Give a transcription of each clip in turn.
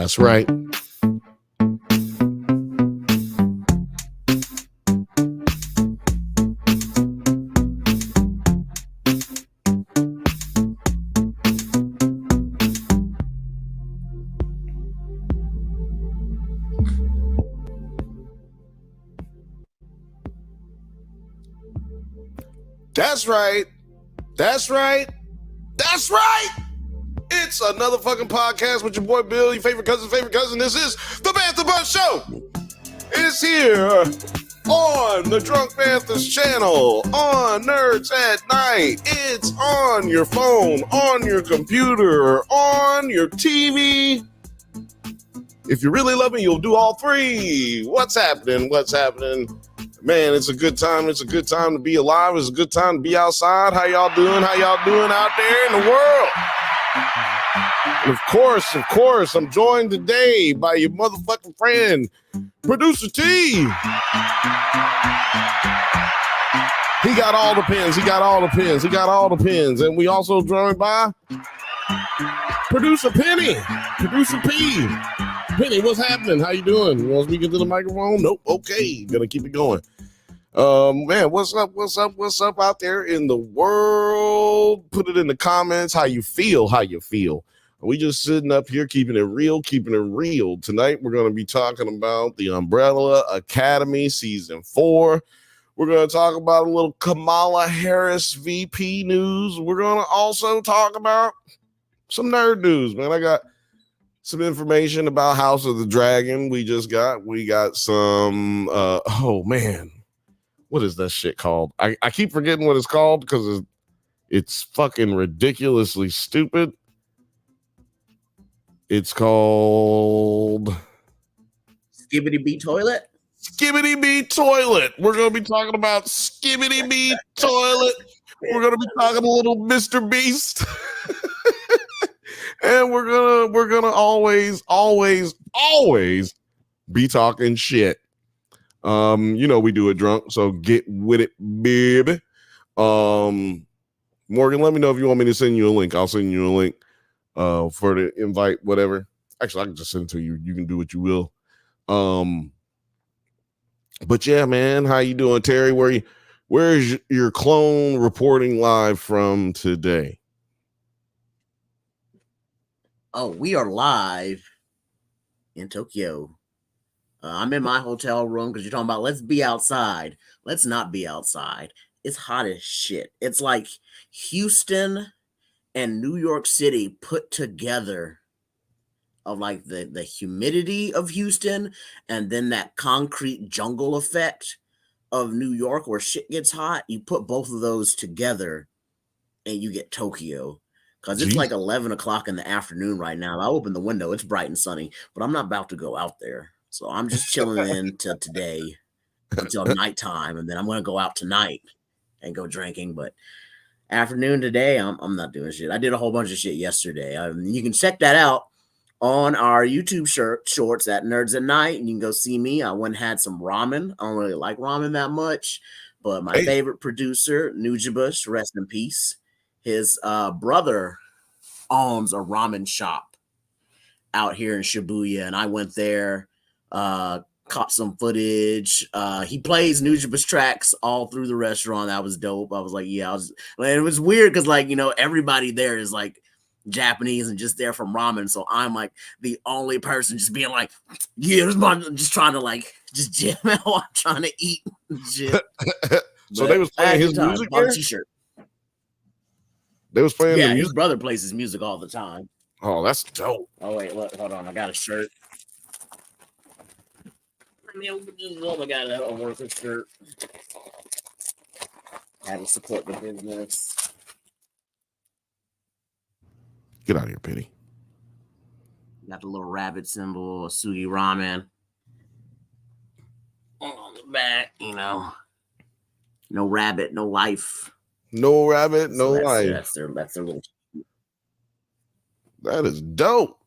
That's right. That's right. That's right. That's right. It's another fucking podcast with your boy Bill, your favorite cousin. This is the Bantha Show. It's here on the Drunk Banthas channel, on Nerds at Night. It's on your phone, on your computer, on your TV. If you really love me, you'll do all three. What's happening? Man, it's a good time. It's a good time to be alive. It's a good time to be outside. How y'all doing? Out there in the world? And of course, I'm joined today by your motherfucking friend, Producer T. He got all the pins. And we also joined by Producer Penny. Producer P. Penny, what's happening? How you doing? You want to speak into the microphone? Nope. Okay. Gonna keep it going. Man, what's up out there in the world? Put it in the comments how you feel. We just sitting up here keeping it real. Tonight we're going to be talking about the Umbrella Academy season 4. We're going to talk about a little Kamala Harris VP news. We're going to also talk about some nerd news, man. I got some information about House of the Dragon. We got some oh man, what is that shit called? I keep forgetting what it's called because it's fucking ridiculously stupid. It's called Skibbity Bee Toilet. We're going to be talking about Skibbity Bee Toilet. We're going to be talking a little Mr. Beast. And we're gonna always be talking shit. You know we do it drunk, so get with it, baby. Morgan, let me know if you want me to send you a link. I'll send you a link for the invite, whatever. Actually, I can just send it to you. You can do what you will. But yeah, man, how you doing, Terry? Where's your clone reporting live from today? Oh, we are live in Tokyo. I'm in my hotel room because you're talking about let's be outside. Let's not be outside. It's hot as shit. It's like Houston and New York City put together of like the humidity of Houston and then that concrete jungle effect of New York where shit gets hot. You put both of those together and you get Tokyo. Because it's like 11 o'clock in the afternoon right now. I open the window. It's bright and sunny, but I'm not about to go out there. So I'm just chilling in till today until nighttime. And then I'm going to go out tonight and go drinking. But afternoon today, I'm not doing shit. I did a whole bunch of shit yesterday. You can check that out on our YouTube shorts at Nerds at Night. And you can go see me. I went and had some ramen. I don't really like ramen that much. But my favorite producer, Nujibus, rest in peace. His brother owns a ramen shop out here in Shibuya, and I went there, caught some footage. He plays Nujibus tracks all through the restaurant. That was dope. I was like, yeah, it was weird because, like, you know, everybody there is like Japanese and just there from ramen. So I'm like the only person just being like, yeah, just trying to like just jam out while I'm trying to eat shit. So they was playing his music there? T-shirt. They was playing the music? His brother plays his music all the time. Oh, that's dope. Oh, wait, look, hold on. I got a shirt. I got a worker shirt. I had to support the business. Get out of here, Penny. Got the little rabbit symbol, Sugi Ramen. On the back, you know. No rabbit, no life. No rabbit, no life. That's their little. That is dope.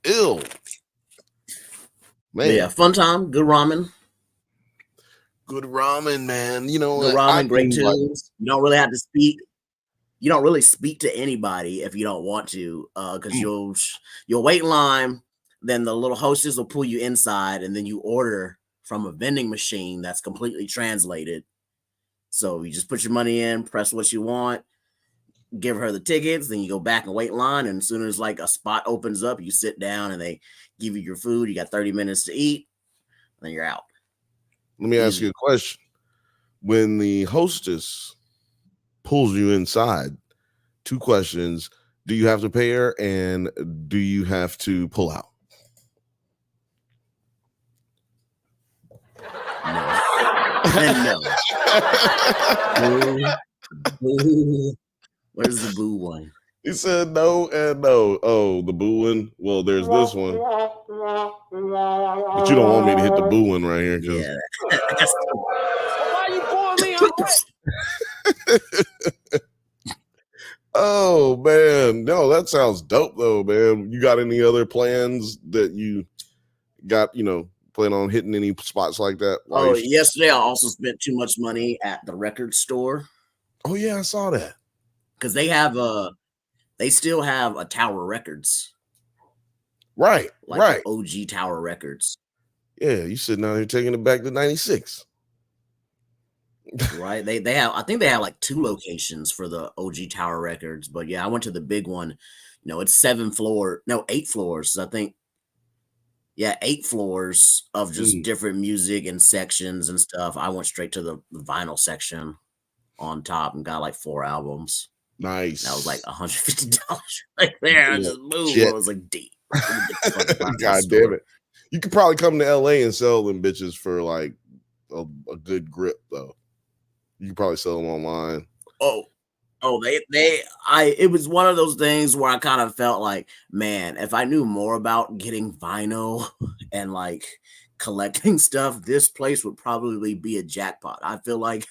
Ill. Man. Yeah, fun time. Good ramen. Good ramen, man. You know, good ramen, great tunes. You don't really have to speak. You don't really speak to anybody if you don't want to, because you'll wait in line. then the little hostess will pull you inside, and then you order from a vending machine that's completely translated. So you just put your money in, press what you want, give her the tickets, then you go back and wait in line. And as soon as like a spot opens up, you sit down and they give you your food. You got 30 minutes to eat, then you're out. Let me ask you a question. When the hostess pulls you inside, 2 questions. Do you have to pay her, and do you have to pull out? No. No. Boo. Where's the boo one? He said no and no. Oh, the booing. Well, there's this one. But you don't want me to hit the booing right here. Yeah. Why are you pulling me? Oh man, no, that sounds dope though, man. You got any other plans that you got? Plan on hitting any spots like that? Oh, yesterday I also spent too much money at the record store. Oh yeah, I saw that. Because they still have a Tower Records. Right, right. OG Tower Records. Yeah, you sitting out here taking it back to 96. Right. They have, I think they have like 2 locations for the OG Tower Records. But yeah, I went to the big one. It's 8 floors. I think. Yeah, 8 floors of just different music and sections and stuff. I went straight to the vinyl section on top and got like 4 albums. Nice. That was like $150 right there. I just moved. I was like, deep. God damn it. You could probably come to LA and sell them bitches for like a good grip though. You could probably sell them online. It was one of those things where I kind of felt like, man, if I knew more about getting vinyl and like collecting stuff, this place would probably be a jackpot. I feel like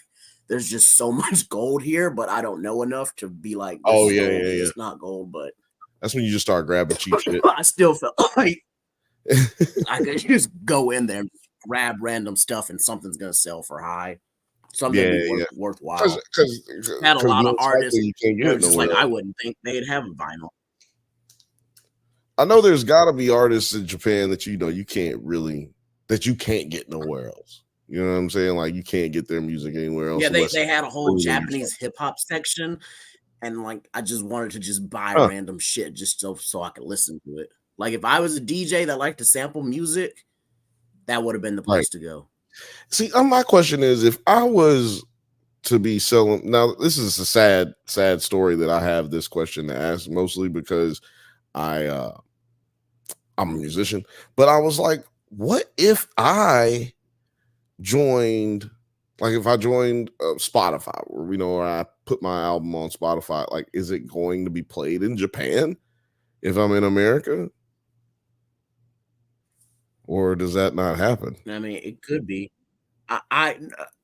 there's just so much gold here, but I don't know enough to be like, it's not gold, but that's when you just start grabbing cheap shit. I still felt like I could just go in there and grab random stuff and something's gonna sell for high. Something worthwhile. Because had a lot of artists. Just like I wouldn't think they'd have a vinyl. I know there's got to be artists in Japan that you can't get nowhere else. You know what I'm saying? Like you can't get their music anywhere else. Yeah, they had a whole Japanese hip hop section, and like I just wanted to just buy random shit just so I could listen to it. Like if I was a DJ that liked to sample music, that would have been the place to go. See, my question is, if I was to be selling, now this is a sad story that I have this question to ask, mostly because I'm a musician, but I was like, what if I joined Spotify, or I put my album on Spotify, like, is it going to be played in Japan if I'm in America? Or does that not happen? I mean, it could be.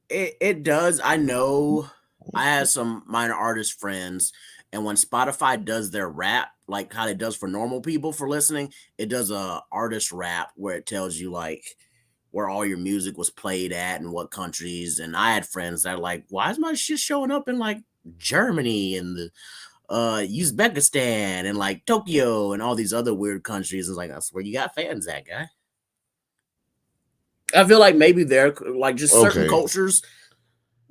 It does. I know I have some minor artist friends, and when Spotify does their rap, like how it does for normal people for listening, it does a artist rap where it tells you like where all your music was played at and what countries. And I had friends that are like, why is my shit showing up in like Germany and the Uzbekistan and like Tokyo and all these other weird countries? It's like, that's where you got fans at, guy. I feel like maybe they're like just certain cultures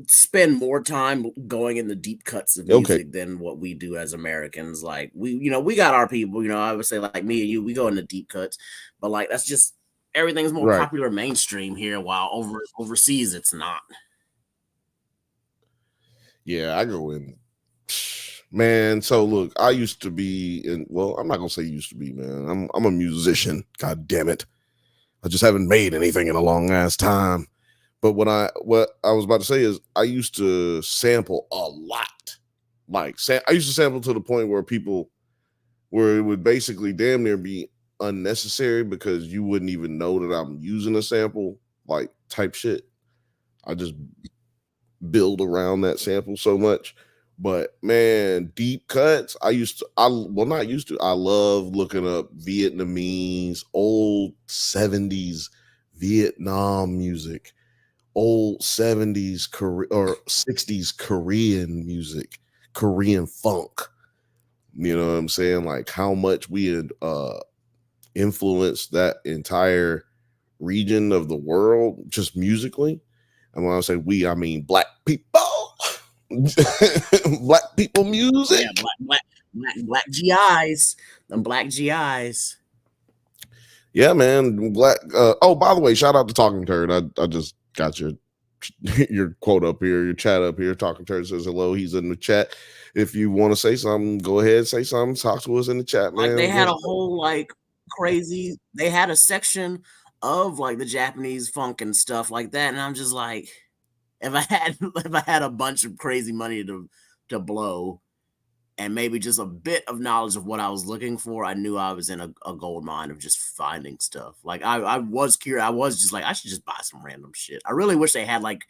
spend more time going in the deep cuts of music than what we do as Americans. Like we got our people, I would say like me and you, we go in the deep cuts, but like, that's just, everything's more popular mainstream here, while overseas it's not. Yeah, I go in, man. So look, I used to be in, well, I'm not going to say used to be, man. I'm a musician. God damn it. I just haven't made anything in a long ass time. But what I was about to say is I used to sample a lot. Like I used to sample to the point where it would basically damn near be unnecessary because you wouldn't even know that I'm using a sample, like type shit. I just build around that sample so much. But man, deep cuts. I love looking up Vietnamese, old 70s Vietnam music, old 70s or 60s Korean music, Korean funk. You know what I'm saying? Like how much we had influenced that entire region of the world just musically. And when I say we, I mean black people. Black people music. Yeah, black GIs. Them black GIs. Yeah, man. Black. Oh, by the way, shout out to Talking Turd. I just got your quote up here, your chat up here. Talking Turd says hello. He's in the chat. If you want to say something, go ahead, say something. Talk to us in the chat, man. Like they had a whole like crazy. They had a section of like the Japanese funk and stuff like that, and I'm just like, if I had a bunch of crazy money to blow, and maybe just a bit of knowledge of what I was looking for, I knew I was in a gold mine of just finding stuff. Like I was curious. I was just like, I should just buy some random shit. I really wish they had like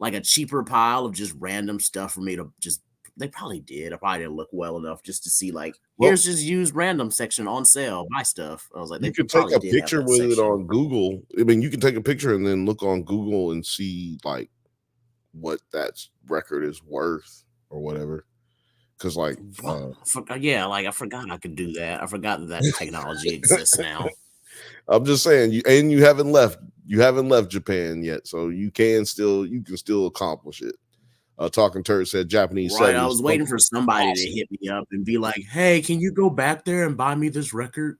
a cheaper pile of just random stuff for me to just. They probably did. I probably didn't look well enough just to see like, here's just used random section on sale, buy stuff. I was like, you could take a picture with it on Google. I mean, you can take a picture and then look on Google and see like what that record is worth or whatever. Because like, I forgot I could do that. I forgot that technology exists now. I'm just saying, you haven't left Japan yet, so you can still accomplish it. Talking Turd said Japanese. Right, I was waiting for somebody to hit me up and be like, "Hey, can you go back there and buy me this record?"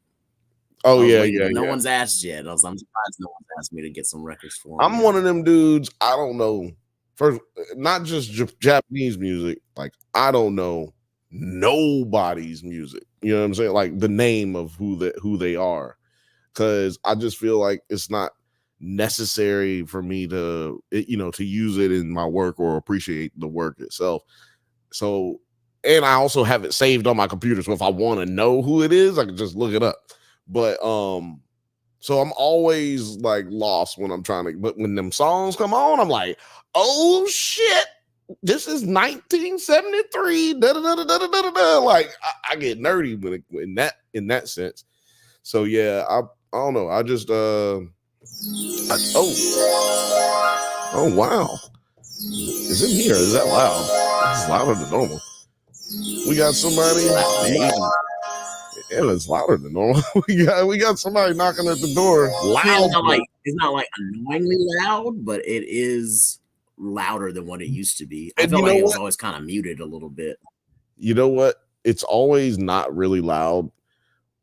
Oh yeah. No one's asked yet. I'm surprised no one's asked me to get some records for. I'm one of them dudes. I don't know. First, not just Japanese music. Like I don't know nobody's music. You know what I'm saying? Like the name of who they are, because I just feel like it's not necessary for me to use it in my work or appreciate the work itself. So, and I also have it saved on my computer, so if I want to know who it is, I can just look it up. But so I'm always like lost when I'm trying to, but when them songs come on, I'm like, oh shit, this is 1973. Like I get nerdy in that sense. So yeah, I don't know. I just oh wow, is it here? Is that loud? It's louder than normal. We got somebody. Yeah, it's louder than normal. we got somebody knocking at the door. Loud. It's not like annoyingly loud, but it is louder than what it used to be. I felt like it was always kind of muted a little bit. You know what? It's always not really loud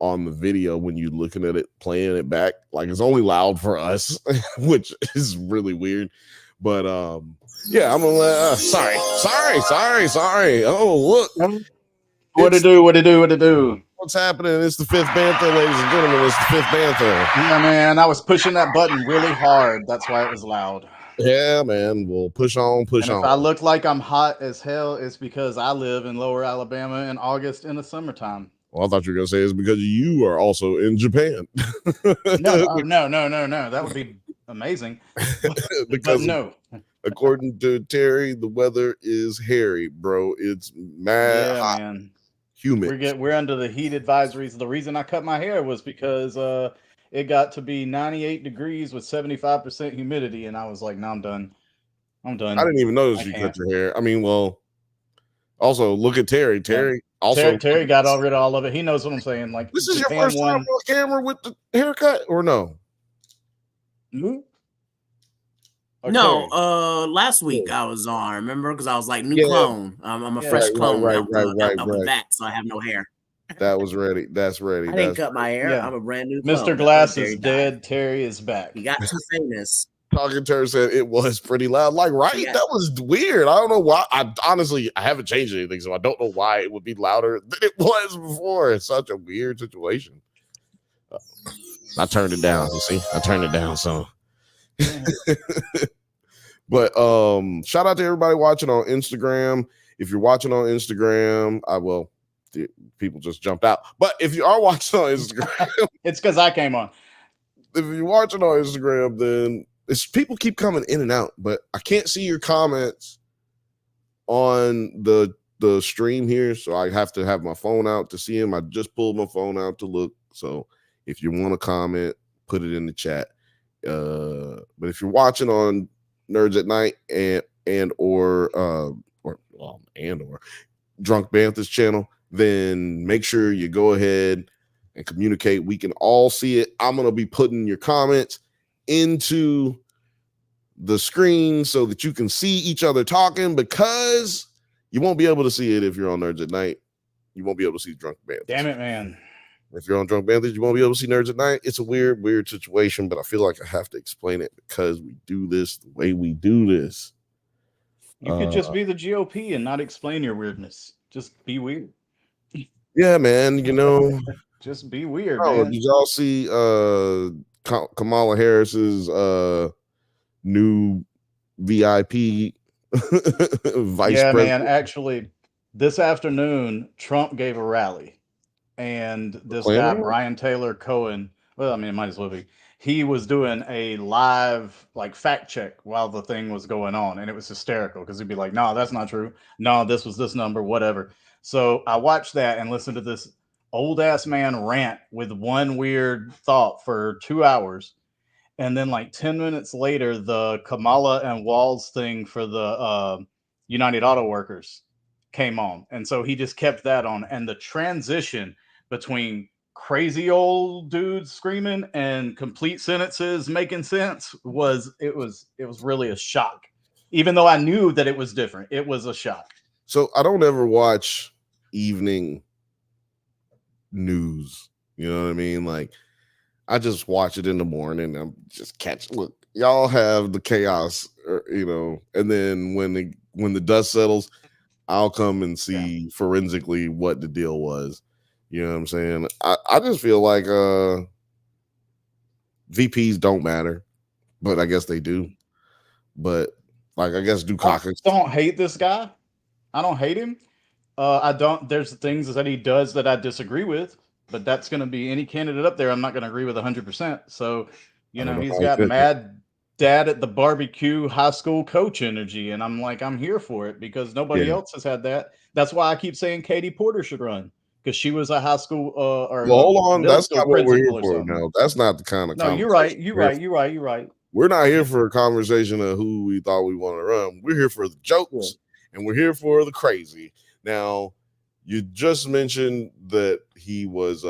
on the video when you're looking at it, playing it back. Like it's only loud for us, which is really weird. But yeah, I'm gonna sorry. Oh, look. What to do? What's happening? It's the fifth Bantha, ladies and gentlemen. It's the fifth Bantha. Yeah, man. I was pushing that button really hard. That's why it was loud. Yeah, man. We'll push on. If I look like I'm hot as hell, it's because I live in Lower Alabama in August in the summertime. Well, I thought you were gonna say it's because you are also in Japan. No. That would be amazing. Because no. According to Terry, the weather is hairy, bro. It's mad hot. Man. Humid. We're under the heat advisories. The reason I cut my hair was because it got to be 98 degrees with 75% humidity, and I was like, "No, I'm done. I didn't even notice you cut your hair. I mean, well, also look at Terry. Terry got rid of all of it. He knows what I'm saying. Like, this is your first time on camera with the haircut, or no? Mm-hmm. No, last week I was on, remember? Because I was like, new clone. I'm a fresh clone out the vat, so I have no hair. That was ready. That's ready. I didn't cut my hair. Yeah. I'm a brand new clone. Mr. Glass is dead. Terry is back. He got too famous. Talking Turd said it was pretty loud. Like, right? Yeah. That was weird. I don't know why. I haven't changed anything, so I don't know why it would be louder than it was before. It's such a weird situation. I turned it down. You see? I turned it down, so... But shout out to everybody watching on Instagram. If you're watching on Instagram, people just jumped out. But if you are watching on Instagram, it's because I came on. If you're watching on Instagram, then people keep coming in and out, but I can't see your comments on the stream here, so I have to have my phone out to see them. I just pulled my phone out to look. So if you want to comment, put it in the chat. But if you're watching on Nerds at Night and or Drunk Bantha's channel, then make sure you go ahead, and communicate. We can all see it. I'm going to be putting your comments into the screen so that you can see each other talking, because you won't be able to see it if you're on Nerds at Night. You won't be able to see Drunk Banthas. Damn it, man. If you're on Drunk Banthas, you won't be able to see Nerds at Night. It's a weird situation, but I feel like I have to explain it because we do this the way we do this. You could just be the GOP and not explain your weirdness. Just be weird. Yeah, man. You know, just be weird, oh, man. did y'all see Kamala Harris's new VIP vice yeah, president? man. Actually, this afternoon, Trump gave a rally, and this guy, Brian Taylor Cohen, well, I mean, it might as well be, he was doing a live like fact check while the thing was going on, and it was hysterical because he'd be like, no, that's not true. No, this was this number, whatever. So I watched that and listened to this old ass man rant with one weird thought for 2 hours. And then like 10 minutes later, the Kamala and Walls thing for the United Auto Workers came on. And so he just kept that on. And the transition between crazy old dudes screaming and complete sentences making sense was really a shock. Even though I knew that it was different, it was a shock. So I don't ever watch evening news. You know what I mean? Like, I just watch it in the morning. I'm just look, y'all have the chaos, you know, and then when the dust settles, I'll come and see forensically what the deal was. You know what I'm saying? I just feel like VPs don't matter, but I guess they do. But like, I guess Dukakis. I don't hate this guy. I don't hate him. There's things that he does that I disagree with, but that's going to be any candidate up there. I'm not going to agree with 100%. So, you know, he's got mad dad at the barbecue high school coach energy. And I'm like, I'm here for it because nobody else has had that. That's why I keep saying Katie Porter should run, because she was a high school or hold on. That's not what we're here for now. That's not the kind of no, you're right. You're right. We're not here for a conversation of who we thought we want to run. We're here for the jokes and we're here for the crazy. Now, you just mentioned that he was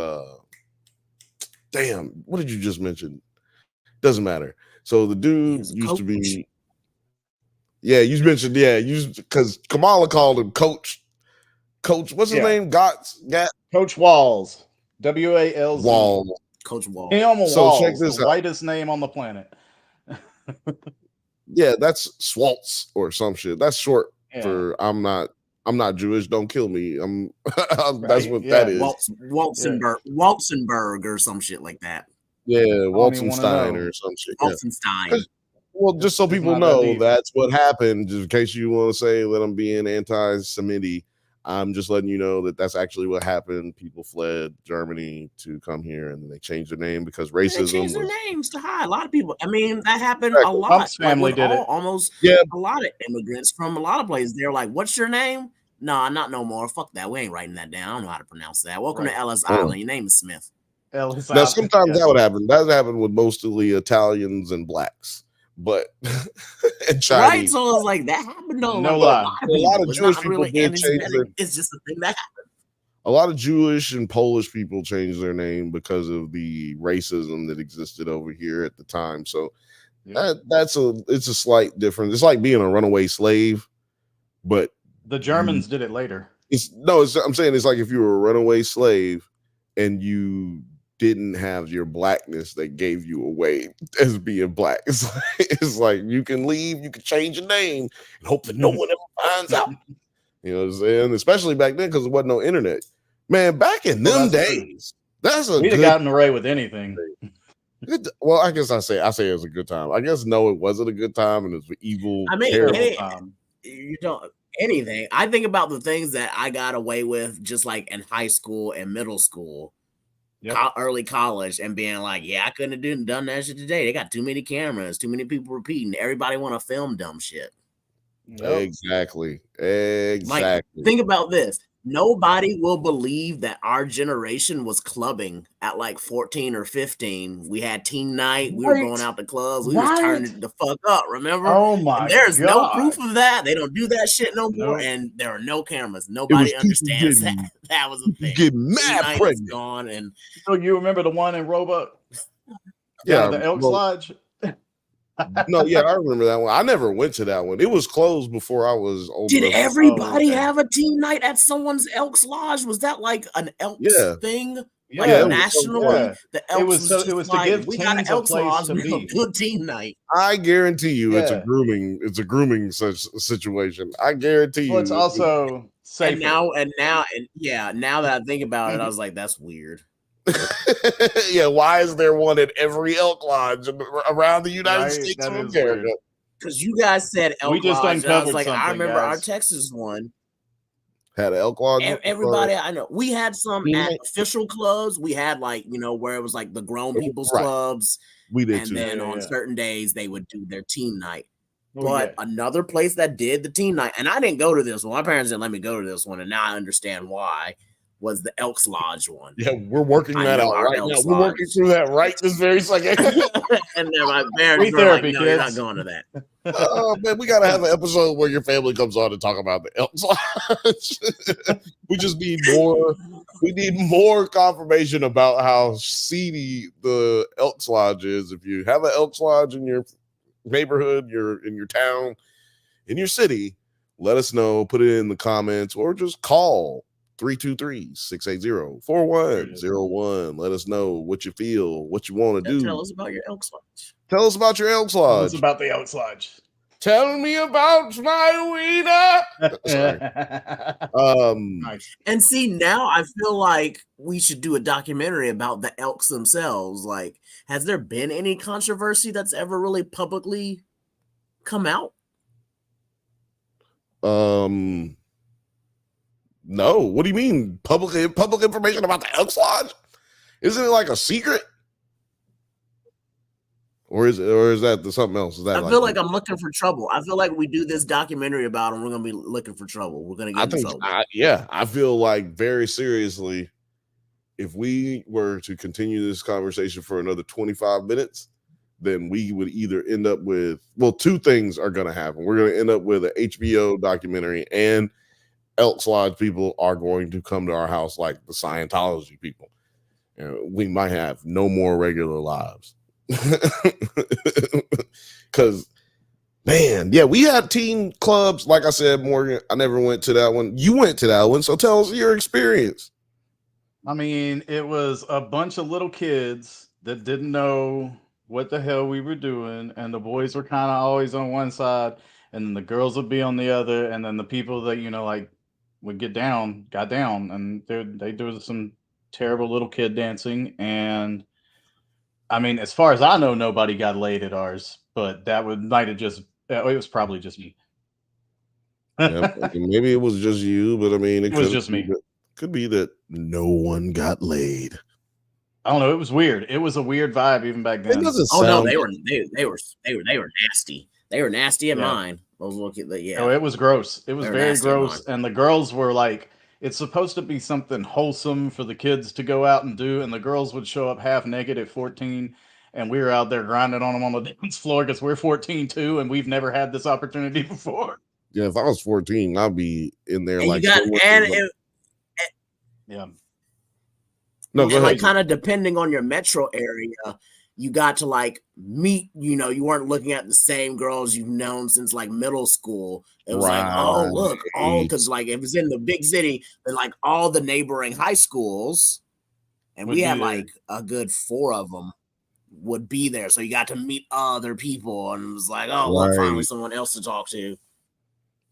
damn, what did you just mention? Doesn't matter. So the dude used to be, you mentioned, because Kamala called him Coach, what's his name? Coach Walls. W-A-L-Z. Walls. Coach Walls. Walls, check this out. Whitest name on the planet. Yeah, that's Swaltz or some shit. That's short for I'm not Jewish. Don't kill me. That's what that is. Waltzenberg or some shit like that. Yeah, Waltzenstein or some shit. Waltzenstein. Yeah. Well, just so people know, that's what happened. Just in case you want to say that I'm being anti-Semitic, I'm just letting you know that that's actually what happened. People fled Germany to come here, and then they changed their name because racism. They changed their names to hide. A lot of people. I mean, that happened a lot. Trump's family did it. Almost a lot of immigrants from a lot of places. They're like, "What's your name?" No, not no more. Fuck that. We ain't writing that down. I don't know how to pronounce that. Welcome to Ellis Island. Your name is Smith. Now, sometimes that would happen. That would happen with mostly Italians and blacks. But and Chinese. Right, so it's like that happened. No lie. A lot of Jewish people did change their. It's just a thing that happened. A lot of Jewish and Polish people changed their name because of the racism that existed over here at the time. So it's a slight difference. It's like being a runaway slave, but the Germans did it later. I'm saying it's like if you were a runaway slave and you didn't have your blackness that gave you away as being black. It's like you can leave, you can change your name and hope that no one ever finds out. You know what I'm saying? Especially back then because there wasn't no internet. Man, back in them days, we'd have gotten away with anything. Well, I guess I say it was a good time. I guess no, it wasn't a good time and it was an evil, terrible time. You don't anything. I think about the things that I got away with just like in high school and middle school. Early college and being like, I couldn't have done that shit today. They got too many cameras, too many people repeating. Everybody want to film dumb shit. Exactly. Like, think about this. Nobody will believe that our generation was clubbing at like 14 or 15. We had teen night. We were Right. going out to clubs. We was Right. turning the fuck up, remember? Oh my And there's no proof God. of that. They don't do that shit no more. Nope. And there are no cameras. It Nobody was people understands that. getting, That was a thing. getting Teen mad night is pregnant. gone. And So you remember the one in Roebuck? Yeah, the Elks well, Lodge. no, yeah, I remember that one. I never went to that one. It was closed before I was old did enough. everybody okay. have a teen night at someone's Elks Lodge? Was that like an Elks Yeah. thing? Yeah, Like Yeah, it was nationally, yeah. the Elks was so- just it was to like, give we got an teens a Elks place Lodge. to We're gonna be. do a teen night. I guarantee you, it's a Yeah. grooming such situation. I guarantee you. Well, it's also safer. And now that I think about it, I was like, that's weird. Yeah, why is there one at every elk lodge around the United Right, States that of is America? weird. Because you guys said Elk We just Lodge, and I was uncovered like, I something, remember our guys. Texas one. Had an elk lodge. Everybody I know, we had some Teen at night? official clubs. We had like, where it was like the grown people's Right. clubs, We did and too. then Yeah, on yeah. certain days they would do their teen night. Oh, But yeah. another place that did the teen night, and I didn't go to this one. My parents didn't let me go to this one, and now I understand why. Was the Elks Lodge one? Yeah, we're working I that know out our right now. Elks We're working Lodge. through that right this very second. And then my parents Free were like, therapy, "No, you're not kids." going to that." Oh man, we gotta have an episode where your family comes on to talk about the Elks Lodge. We just need more. We need more confirmation about how seedy the Elks Lodge is. If you have an Elks Lodge in your neighborhood, in your town, in your city, let us know. Put it in the comments or just call 323-680-4101. Let us know what you feel, what you want to do. Tell us about your Elks Lodge. Tell us about your Elks Tell us Lodge. about the Elks Lodge. Tell me about my wiener. Sorry. Nice. And see, now I feel like we should do a documentary about the Elks themselves. Like, has there been any controversy that's ever really publicly come out? No. What do you mean? Public information about the Elks Lodge? Isn't it like a secret? Or is that something else? Is that I feel like I'm looking for trouble. I feel like we do this documentary about them, we're gonna be looking for trouble. We're gonna get in trouble. I feel like very seriously, if we were to continue this conversation for another 25 minutes, then we would either end up with, well, two things are going to happen. We're going to end up with an HBO documentary, and Elks Lodge people are going to come to our house like the Scientology people. We might have no more regular lives. Because, man, yeah, we had teen clubs. Like I said, Morgan, I never went to that one. You went to that one, so tell us your experience. I mean, it was a bunch of little kids that didn't know what the hell we were doing, and the boys were kind of always on one side, and then the girls would be on the other, and then the people that like would got down, and they do some terrible little kid dancing. And I mean, as far as I know, nobody got laid at ours, but might have just, it was probably just me. Yeah, maybe it was just you, but I mean, it was just me. Could be that no one got laid. I don't know. It was weird. It was a weird vibe even back then. It doesn't Oh no, sound they were nasty. They were nasty at mine. Those little kids, yeah. Oh, it was gross. It was They were very nasty at gross. mine. And the girls were like, it's supposed to be something wholesome for the kids to go out and do, and the girls would show up half naked at 14, and we were out there grinding on them on the dance floor because we're 14 too, and we've never had this opportunity before. Yeah, if I was 14, I'd be in there And like. Yeah. No, go ahead. Like, kind of depending on your metro area, you got to like meet. You weren't looking at the same girls you've known since like middle school. It was like, oh look, because like if it's in the big city, then like all the neighboring high schools, and we had like a good 4 of them would be there. So you got to meet other people, and it was like, oh look, finally someone else to talk to.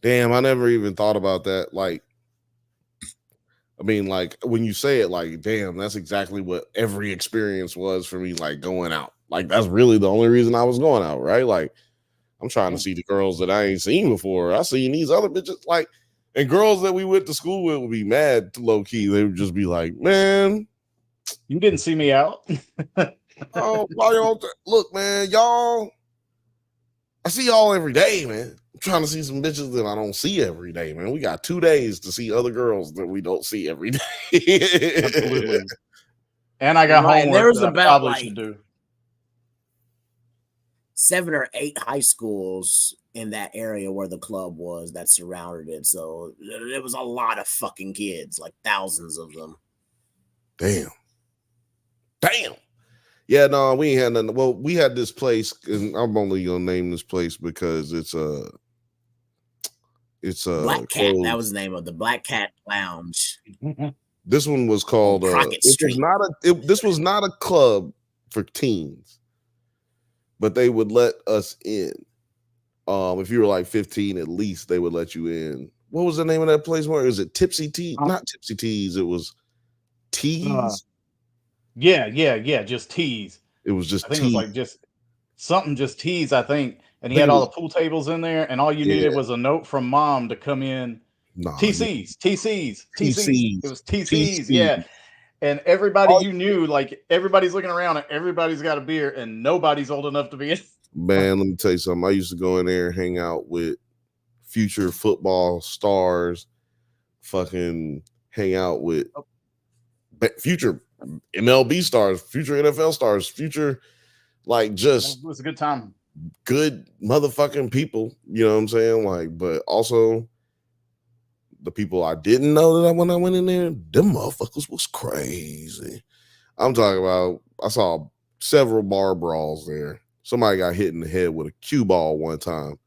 Damn, I never even thought about that. Like, I mean, like when you say it, like, damn, that's exactly what every experience was for me. Like going out, like that's really the only reason I was going out, right? Like, I'm trying to see the girls that I ain't seen before. I seen these other bitches, like, and girls that we went to school with would be mad low key. They would just be like, man, you didn't see me out. Oh, why y'all look, man, y'all. I see y'all every day, man. trying to see some bitches that I don't see every day, man. We got 2 days to see other girls that we don't see every day. Absolutely. And I got homework there was that about I probably like should do. 7 or 8 high schools in that area where the club was that surrounded it. So there was a lot of fucking kids, like thousands of them. Damn. Yeah, no, we ain't had nothing. Well, we had this place, and I'm only gonna name this place because it's a Black Cat. closed. That was the name of the Black Cat Lounge. This one was called Crockett Street. This was not a club for teens, but they would let us in. If you were like 15 at least, they would let you in. What was the name of that place? Where is it? Tipsy Tees? Not Tipsy Tees. It was Tees. Yeah. Just Tees. It was just I think Tees. it was like just Tees, I think. And he had all the pool tables in there, and all you needed was a note from mom to come in. TCs. It was TCs, yeah. And everybody you knew, like everybody's looking around and everybody's got a beer and nobody's old enough to be in. Man, let me tell you something. I used to go in there and hang out with future football stars, fucking hang out with future MLB stars, future NFL stars, future like just it was a good time. Good motherfucking people, you know what I'm saying? Like, but also the people I didn't know that when I went in there, them motherfuckers was crazy. I'm talking about, I saw several bar brawls there. Somebody got hit in the head with a cue ball one time.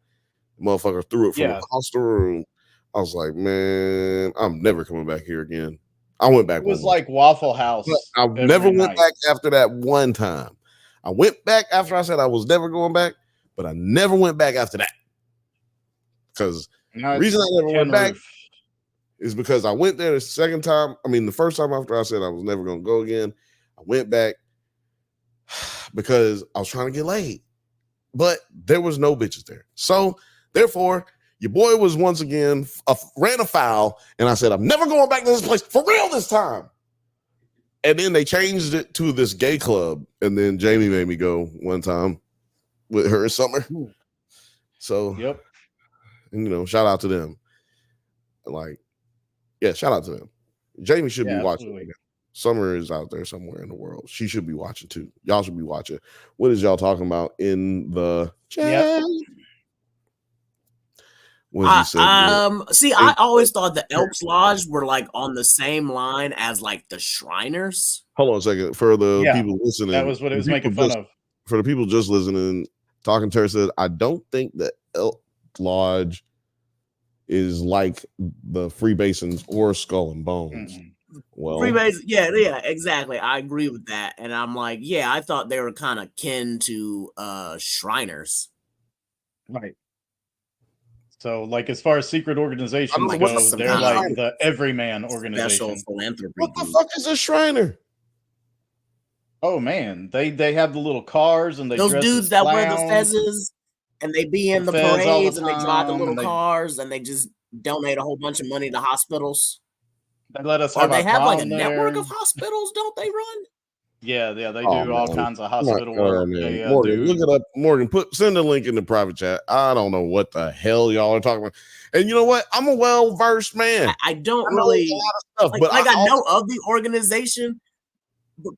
The motherfucker threw it from across the room. I was like, man, I'm never coming back here again. I went back. It was like Waffle House. I never went back after that one time. I went back after I said I was never going back, but I never went back after that. Because the reason I never went back is because I went there the second time. I mean, the first time after I said I was never going to go again, I went back because I was trying to get laid. But there was no bitches there. So, therefore, your boy was once again ran afoul, and I said, I'm never going back to this place for real this time. And then they changed it to this gay club, and then Jamie made me go one time with her Summer. So, yep. And, you know, shout out to them. Like, yeah, shout out to them. Jamie should be watching. Right now. Summer is out there somewhere in the world. She should be watching too. Y'all should be watching. What is y'all talking about in the chat? I always thought the Elks Lodge were like on the same line as like the Shriners. Hold on a second. For the people listening, that was what it was making fun of. For the people just listening, Talking Terror said, I don't think the Elk Lodge is like the Freemasons or Skull and Bones. Mm-hmm. Well, Freemasons, yeah, exactly. I agree with that. And I'm like, yeah, I thought they were kind of kin to Shriners. Right. So, like, as far as secret organizations go, they're like the everyman organization. Special philanthropy. What the fuck is a Shriner? Oh man, they have the little cars and they those dudes that wear the fezzes and they be in the parades and they drive the little cars and they just donate a whole bunch of money to hospitals. They let us have. Or they have like a network of hospitals, don't they run? Yeah, they do all kinds of hospital work. Morgan, look it up. Morgan, send a link in the private chat. I don't know what the hell y'all are talking about. And you know what? I'm a well-versed man. I don't really a lot of stuff, but I know of the organization. But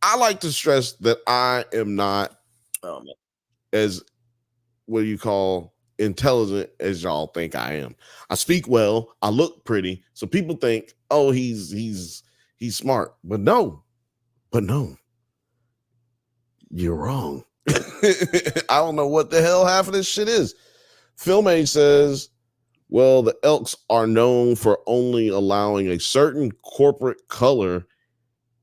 I like to stress that I am not as what do you call intelligent as y'all think I am. I speak well, I look pretty, so people think, oh, he's smart. But no, you're wrong. I don't know what the hell half of this shit is. Filmade says, well, the Elks are known for only allowing a certain corporate color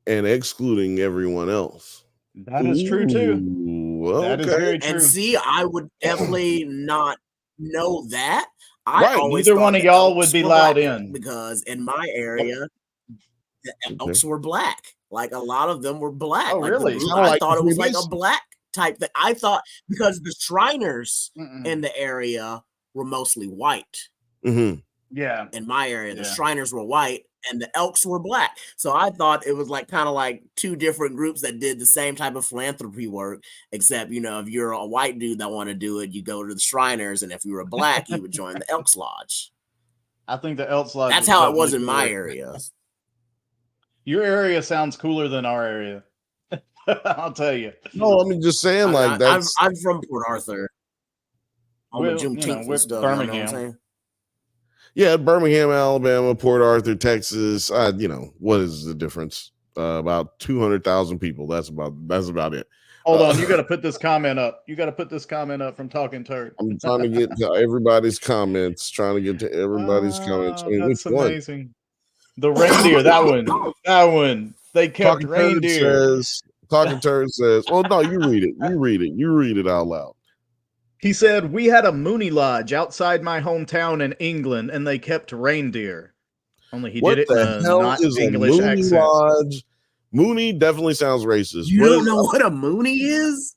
and excluding everyone else. That is true too. Okay. That is very true. And see, I would definitely not know that. Neither one of y'all would be allowed in because in my area, the Elks were black. Like a lot of them were black. Oh, really? I thought it was like a black type thing. I thought because the Shriners in the area were mostly white. Mm-hmm. Yeah. In my area, the Yeah. Shriners were white and the Elks were black. So I thought it was like kind of like two different groups that did the same type of philanthropy work, except if you're a white dude that want to do it, you go to the Shriners, and if you were black, you would join the Elks Lodge. I think the Elks Lodge. That's how it was in my area. Your area sounds cooler than our area. I'll tell you. No, I'm just saying, I'm from Port Arthur. We're Birmingham. Birmingham. You know yeah, Birmingham, Alabama, Port Arthur, Texas. What is the difference? About 200,000 people. That's about it. Hold on, you got to put this comment up. You got to put this comment up from Talking Turd. I'm trying to get to everybody's comments. Comments. I mean, that's which amazing. One? The reindeer, that one. They kept Talking reindeer. Talking Turd says, well, no, you read it. You read it out loud. He said, we had a Mooney Lodge outside my hometown in England, and they kept reindeer. Only he did it in a not English accent. Lodge? Mooney definitely sounds racist. You don't know what a Mooney is?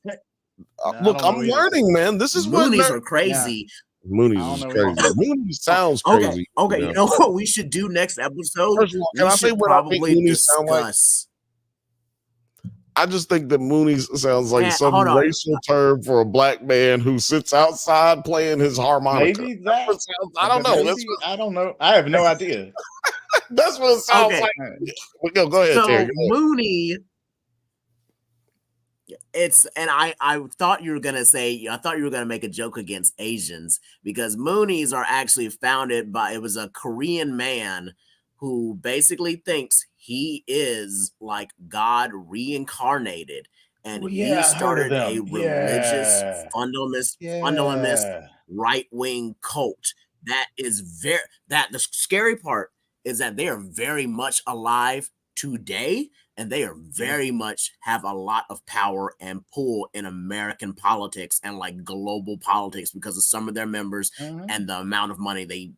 Look, I'm learning, man. This is what Moonies are crazy. Yeah. Moonies is crazy. Moonies sounds crazy. Okay, you know what we should do next episode? First of all, can I say what I think Moonies sound like? I just think that Moonies sounds like some racial term for a black man who sits outside playing his harmonica. Maybe that. I don't know. I don't know. I have no idea. That's what it sounds like. Go ahead, so Terry. Mooney, I thought you were gonna make a joke against Asians, because Moonies are actually founded by, it was a Korean man who basically thinks he is like God reincarnated, and he started a religious fundamentalist right-wing cult that is the scary part is that they are very much alive today, and they are very much have a lot of power and pull in American politics and like global politics because of some of their members and the amount of money they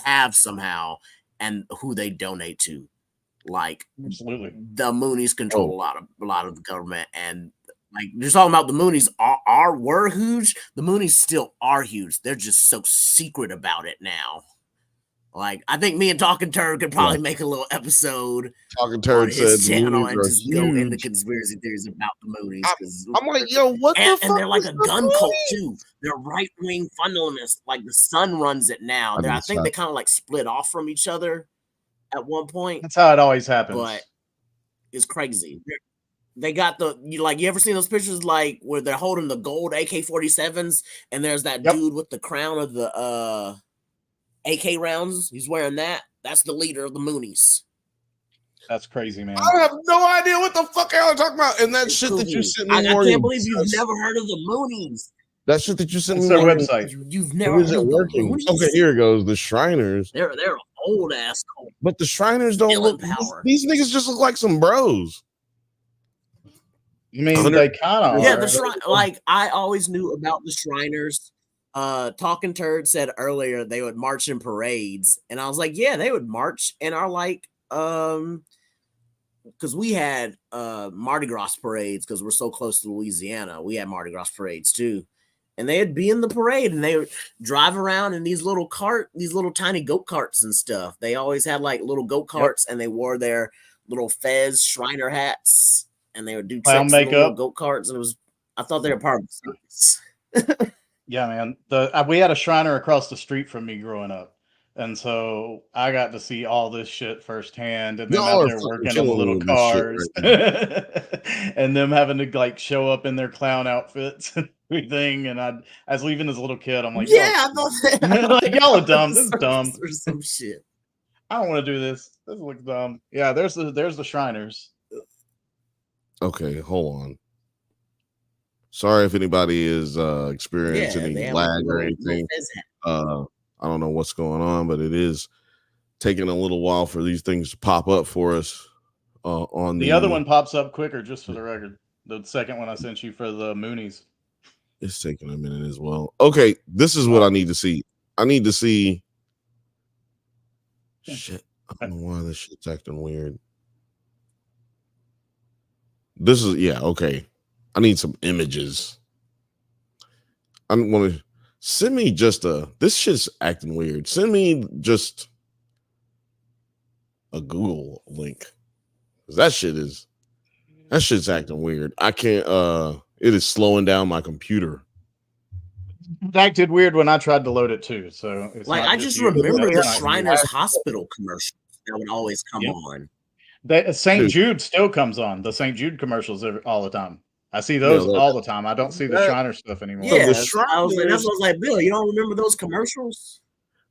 have somehow and who they donate to. Like, absolutely, the Moonies control a lot of the government, and like you're talking about, the Moonies were huge. The Moonies still are huge. They're just so secret about it now. Like, I think me and Talking Turd could probably make a little episode. Talking Turd said channel and just go into conspiracy theories about the Moonies. I'm like, yo, what the fuck? And they're like a gun cult too. They're right wing fundamentalists. Like, the Sun runs it now. I think they kind of like split off from each other at one point. That's how it always happens. But it's crazy. They got you ever seen those pictures like where they're holding the gold AK-47s and there's that dude with the crown of the AK rounds? He's wearing that. That's the leader of the Moonies. That's crazy, man. I have no idea what the fuck y'all talking about. And that shit that you sent me, I can't believe you've never heard of the Moonies. That shit that you sent me, their website. You've never heard of the Moonies. Okay, here it goes. The Shriners. They're an old ass cult. But the Shriners don't look. These niggas just look like some bros. I mean, they kind of are. Like, I always knew about the Shriners. Talking Turd said earlier they would march in parades, and I was like, yeah, they would march in our because we had Mardi Gras parades because we're so close to Louisiana. We had Mardi Gras parades too, and they'd be in the parade and they would drive around in these little tiny goat carts and stuff. They always had like little goat carts, and they wore their little Fez Shriner hats, and they would do tricks in little goat carts, and I thought they were part of the circus. Yeah, man. We had a Shriner across the street from me growing up, and so I got to see all this shit firsthand. And them out there working on the little cars, and them having to like show up in their clown outfits and everything. And I was leaving as a little kid. I'm like, I thought that. Like, y'all are dumb. This is dumb. Or some shit. I don't want to do this. This looks dumb. Yeah, there's the Shriners. Okay, hold on. Sorry if anybody is experiencing any lag or anything. I don't know what's going on, but it is taking a little while for these things to pop up for us. On the other one pops up quicker, just for the record. The second one I sent you for the Moonies. It's taking a minute as well. Okay, this is what I need to see. I need to see. Shit, I don't know why this shit's acting weird. This is okay. I need some images. I want to Send me just this shit's acting weird. Send me just a Google link. That shit's acting weird. I can't it is slowing down my computer. It acted weird when I tried to load it too. So it's Like not I just remember the that's not you. Shriners Hospital commercials that would always come on. St. Dude. Jude still comes on. The St. Jude commercials all the time. I see those all the time. I don't see the Shriner stuff anymore. Yeah, So I was like, Bill, you don't remember those commercials?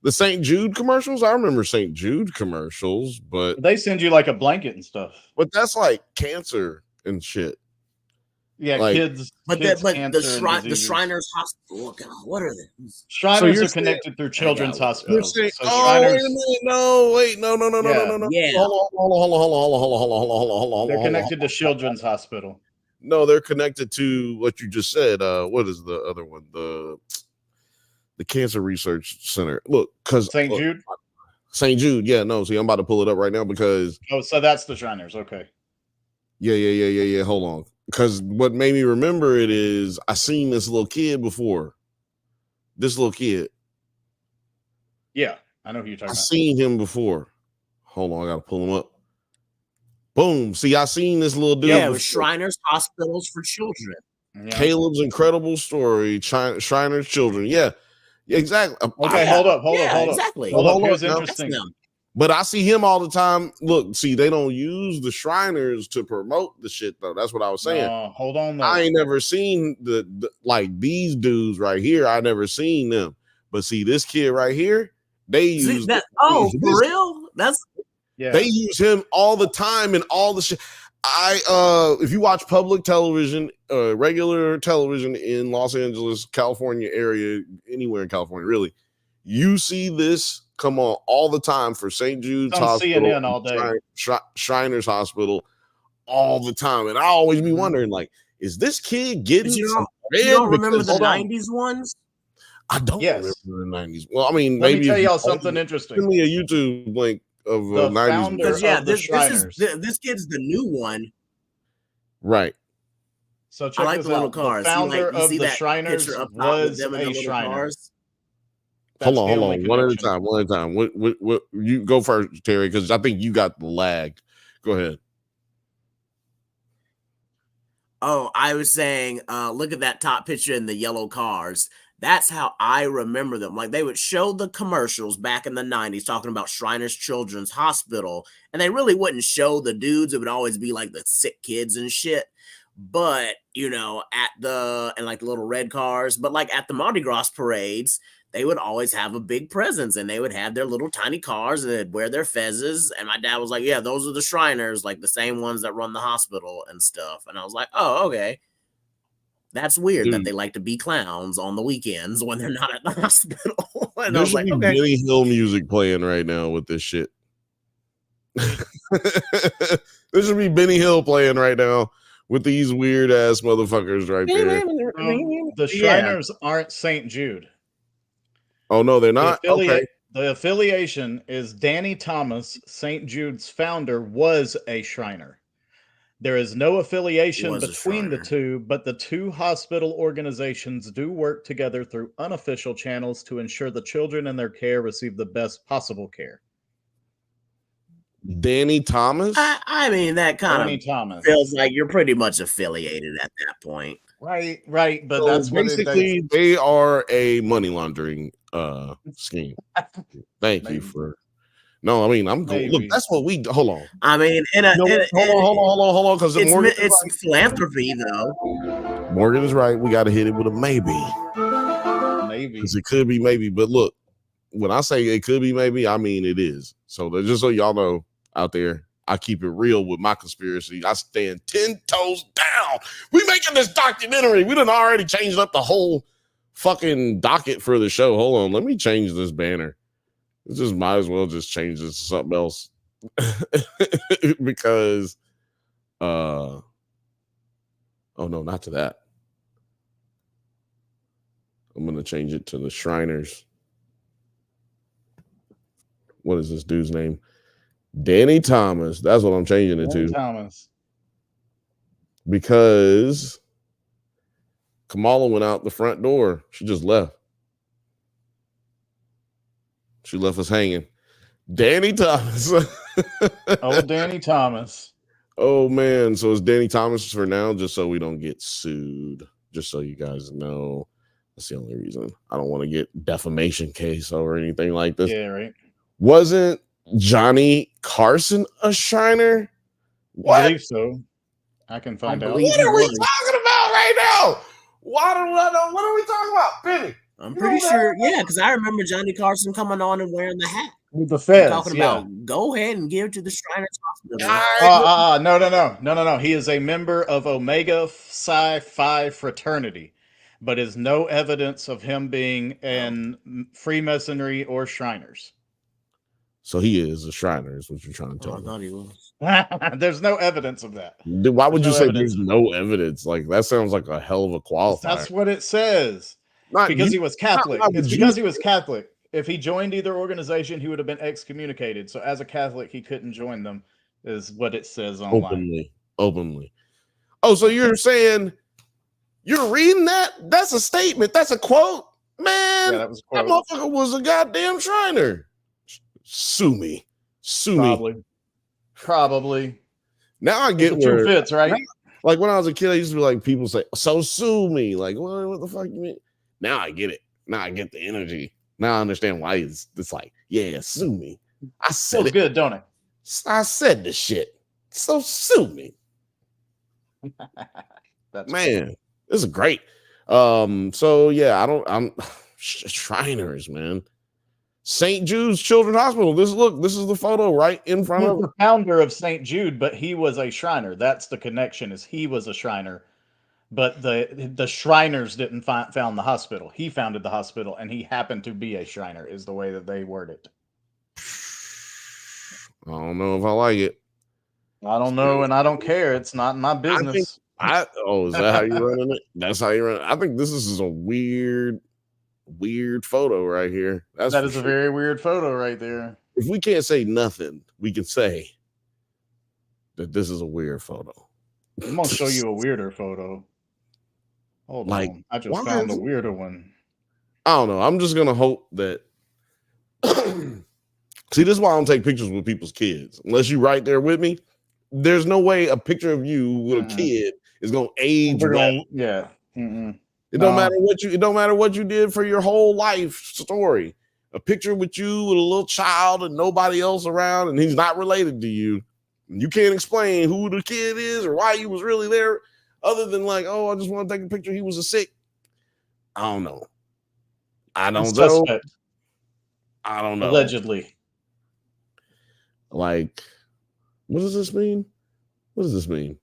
The St. Jude commercials? I remember St. Jude commercials, but they send you like a blanket and stuff. But that's like cancer and shit. Yeah, like, kids. But the Shriners Hospital. Oh God, what are they? Shriners are connected through children's hospitals. Saying, so Shriners, wait a minute, no. Yeah. Hold on. They're connected to Children's Hospital. No, they're connected to what you just said. What is the other one? The Cancer Research Center. Look, because St. Jude. St. Jude. Yeah, no. See, I'm about to pull it up right now because. Oh, so that's the Shriners. Okay. Yeah. Hold on. Because what made me remember it is I seen this little kid before. This little kid. Yeah, I know who you're talking about. I seen him before. Hold on, I gotta pull him up. Boom. See, I seen this little dude. Yeah, it was Shriners Hospitals for Children. Yeah. Caleb's Incredible Story, Shriners Children. Yeah, exactly. Okay, hold up. Exactly. Hold up. Here's interesting. But I see him all the time. Look, see, they don't use the Shriners to promote the shit, though. That's what I was saying. Hold on, though. I ain't never seen the like these dudes right here. I never seen them. But see, this kid right here, they use that. Oh, for real? They use him all the time and all the shit. If you watch public television, regular television in Los Angeles, California area, anywhere in California, really, you see this come on all the time for St. Jude's Hospital, CNN all day. Shriners Hospital, all the time, and I always be wondering, like, is this kid getting? You don't remember the '90s ones? I don't remember the '90s. Well, I mean, let maybe me tell y'all something interesting. Send me a YouTube link of the 90s. founder of the Shriners. This kid's the new one, right? So check I like this the little out. cars. The founder of the Shriners was a Shriner. Hold on. One at a time. What you go first, Terry, because I think you got the lag. Go ahead. Oh, I was saying, look at that top picture in the yellow cars. That's how I remember them. Like, they would show the commercials back in the 90s talking about Shriners Children's Hospital, and they really wouldn't show the dudes. It would always be like the sick kids and shit. But, like the little red cars, but like at the Mardi Gras parades, they would always have a big presence, and they would have their little tiny cars and they'd wear their fezzes. And my dad was like, yeah, those are the Shriners, like the same ones that run the hospital and stuff. And I was like, oh, okay. That's weird that they like to be clowns on the weekends when they're not at the hospital. And I was like, okay. Benny Hill music playing right now with this shit. There should be Benny Hill playing right now with these weird ass motherfuckers right there. The Shriners aren't St. Jude. Oh no, they're not. The affiliation is Danny Thomas, St. Jude's founder, was a Shriner. There is no affiliation between the two, but the two hospital organizations do work together through unofficial channels to ensure the children in their care receive the best possible care. Danny Thomas? I mean, that kind of feels like you're pretty much affiliated at that point. Right. But so that's basically they are a money laundering scheme. Thank you for. No, I mean, I'm going. Look, that's what we. Hold on. I mean, hold on, because it's philanthropy, though. Morgan is right. We got to hit it with a maybe. Maybe because it could be maybe, but look, when I say it could be maybe, I mean it is. So just so y'all know out there, I keep it real with my conspiracy. I stand 10 toes down. We making this documentary. We done already changed up the whole fucking docket for the show. Hold on, let me change this banner. It just might as well just change this to something else because oh no, not to that. I'm gonna change it to the Shriners. What is this dude's name? Danny Thomas. That's what I'm changing it to. Thomas. Because Kamala went out the front door. She just left. She left us hanging. Danny Thomas. Oh, Danny Thomas. Oh man, so it's Danny Thomas for now, just so we don't get sued. Just so you guys know, that's the only reason. I don't want to get defamation case or anything like this. Yeah, right. Wasn't Johnny Carson a Shriner? What? I believe so. I can find out. believe- What are we talking about right now? What are we talking about, Penny? I'm pretty sure, yeah, because I remember Johnny Carson coming on and wearing the hat. With the feds, Talking about, go ahead and give it to the Shriners I- No. He is a member of Omega Psi Phi fraternity, but is no evidence of him being in Freemasonry or Shriners. So he is a Shriner, is what you're trying to Oh, tell I me. thought he was. There's no evidence of that. Dude, why would There's you no say there's evidence. no evidence? Like that sounds like a hell of a qualifier. That's what it says. Not Because you- he was Catholic. not It's you- because he was Catholic. If he joined either organization, he would have been excommunicated. So as a Catholic, he couldn't join them, is what it says online. openly. Oh, so you're saying you're reading that? That's a statement. That's a quote, man. Yeah, that was a That quote. motherfucker was a goddamn Shriner. Sue me. Probably. Now I get Get the where, two fits, right? like when I was a kid, I used to be like, people say, "So sue me." Like, what the fuck you mean? Now I get it. Now I get the energy. Now I understand why it's like, yeah, sue me. I said Feels it. good, don't it? I said the shit. So sue me. That's Man, this is great. So yeah, I'm Shriners, man. St. Jude's Children's Hospital. This is the photo right in front He's of the founder of St. Jude, but he was a Shriner. That's the connection, is he was a Shriner. But the Shriners didn't found the hospital. He founded the hospital, and he happened to be a Shriner, is the way that they word it. I don't know if I like it. I don't know, and I don't care. It's not my business. Is that how you running it? That's how you run it. I think this is a weird photo right here. That is a very weird photo right there. If we can't say nothing, we can say that this is a weird photo. I'm gonna show you a weirder photo. Hold Like, on. I just why found is a weirder one. I don't know. I'm just gonna hope that. See, this is why I don't take pictures with people's kids. Unless you right there with me, there's no way a picture of you with a kid is gonna age well. Yeah. Mm-mm. It don't No. matter what you. It don't matter what you did for your whole life story. A picture with you with a little child and nobody else around, and he's not related to you. You can't explain who the kid is or why he was really there, other than like, oh, I just want to take a picture. He was a sick. I don't know. I don't know. Suspect, I don't know. allegedly. Like, what does this mean? What does this mean?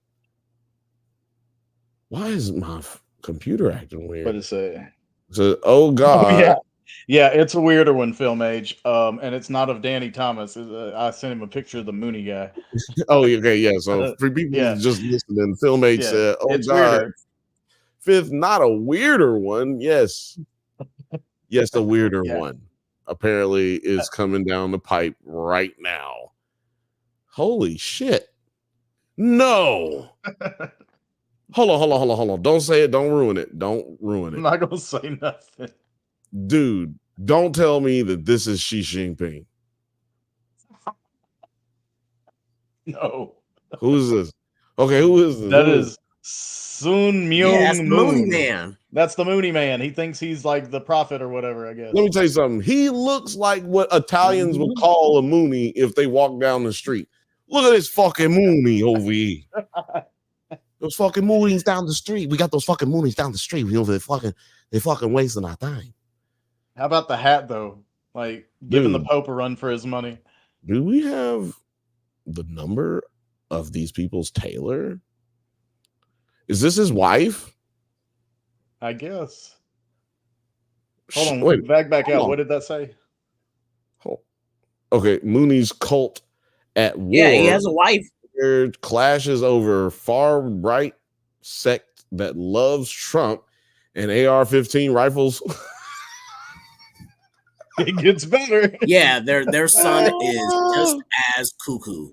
Why is my computer acting weird? What is it? So, oh God. Yeah, it's a weirder one, Film Age. And it's not of Danny Thomas. I sent him a picture of the Mooney guy. Oh, okay, yeah. So for people Yeah. just listening, Filmmate said, "Oh it's God, weirder. fifth, not a weirder one." Yes, yes, the weirder Yeah. one apparently is coming down the pipe right now. Holy shit! No, hold on. Don't say it. Don't ruin it. Don't ruin I'm it, not gonna say nothing. dude. Don't tell me that this is Xi Jinping. No. Who is this? Okay, who is this? That Who is Sun Myung Yeah, that's the Mooney Moon. Man. That's the Mooney Man. He thinks he's like the prophet or whatever, I guess. Let me tell you something. He looks like what Italians would call a Mooney if they walk down the street. Look at this fucking Mooney over here. Those fucking Moonies down the street. We got those fucking Moonies down the street. You know, they fucking wasting our time. How about the hat though? Like giving the Dude. Pope a run for his money. Do we have the number of these people's tailor? Is this his wife? I guess. Hold on, Wait. back hold out. on. What did that say? Okay, Mooney's cult at war. Yeah, he has a wife. Clashes over far right sect that loves Trump and AR-15 rifles. It gets better. Yeah, their son is just as cuckoo.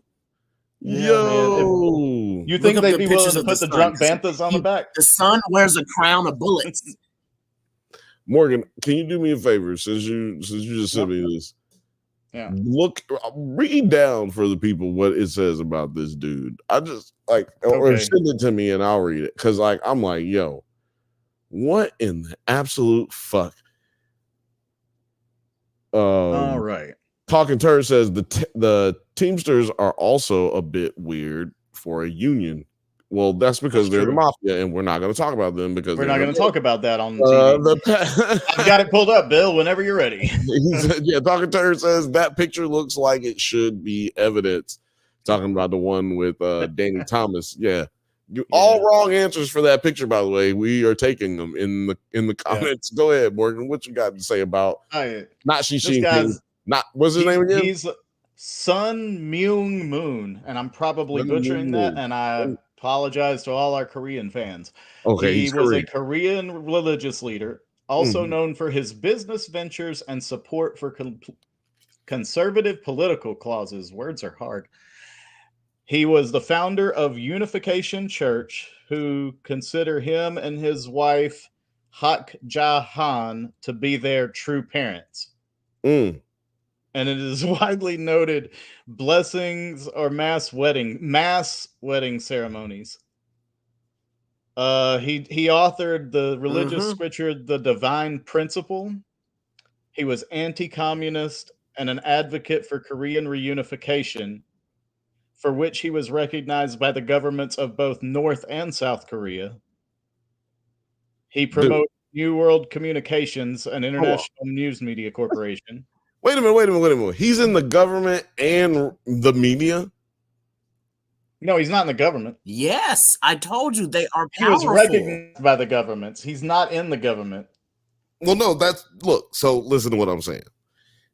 Yeah, Yo, You think up they'd the be willing pictures to of put the the son, drunk 'cause Banthas on the back? The son wears a crown of bullets. Morgan, can you do me a favor since you just sent me this? Yeah. Read down for the people what it says about this dude. I just like, or Okay. send it to me and I'll read it. Cause like, I'm like, yo, what in the absolute fuck? All right. Talking Turd says the Teamsters are also a bit weird for a union. Well, that's because they're the mafia, and we're not going to talk about them because we're not going to talk about that on TV. I've got it pulled up, Bill. Whenever you're ready. Yeah, Talking Turd says that picture looks like it should be evidence. Talking about the one with Danny Thomas. Yeah. All wrong answers for that picture, by the way. We are taking them in the comments. Go ahead, Morgan. What you got to say about not Xi Jinping? Not what's his name again? He's Sun Myung Moon, and I'm probably butchering that, and I apologize to all our Korean fans. Okay, he was a Korean religious leader, also known for his business ventures and support for conservative political causes. Words are hard. He was the founder of Unification Church, who consider him and his wife Hak Ja Han to be their true parents. And it is widely noted blessings or mass wedding ceremonies. He authored the religious scripture, The Divine Principle. He was anti-communist and an advocate for Korean reunification, for which he was recognized by the governments of both North and South Korea. He promoted New World Communications, an international news media corporation. Wait a minute. He's in the government and the media? No, he's not in the government. Yes, I told you they are powerful. He was recognized by the governments. He's not in the government. Well, no, so listen to what I'm saying.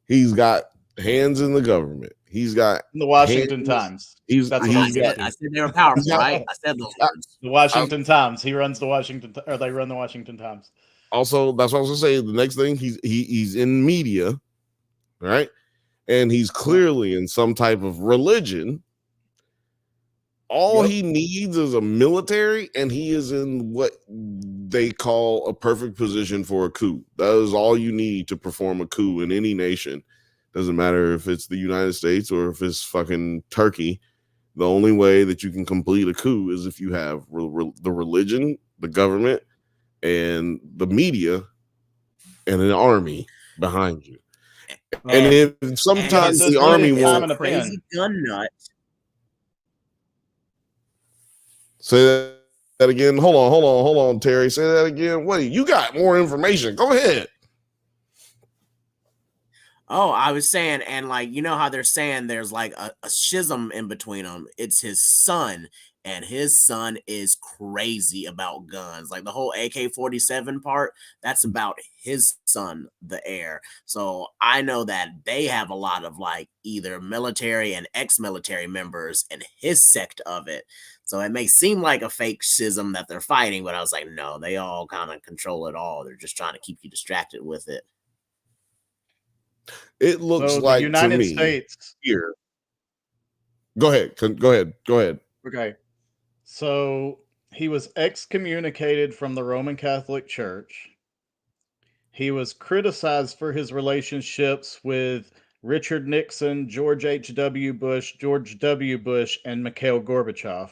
He's got hands in the government. He's got the Washington Times. I said they were powerful, right? I said those words. The Washington Times. He runs the Washington, or they run the Washington Times. Also, that's what I was gonna say. The next thing, he's in media, right? And he's clearly in some type of religion. All he needs is a military, and he is in what they call a perfect position for a coup. That is all you need to perform a coup in any nation. Doesn't matter if it's the United States or if it's fucking Turkey. The only way that you can complete a coup is if you have the religion, the government, and the media, and an army behind you. And if sometimes the army wants a crazy gun nut. Say that again. Hold on, Terry. Say that again. Wait, you got more information. Go ahead. Oh, I was saying, and like, you know how they're saying there's like a schism in between them. It's his son, and his son is crazy about guns. Like the whole AK-47 part, that's about his son, the heir. So I know that they have a lot of like either military and ex-military members in his sect of it. So it may seem like a fake schism that they're fighting, but I was like, no, they all kind of control it all. They're just trying to keep you distracted with it. It looks like the United States here. Go ahead. Okay. So he was excommunicated from the Roman Catholic Church. He was criticized for his relationships with Richard Nixon, George H.W. Bush, George W. Bush, and Mikhail Gorbachev,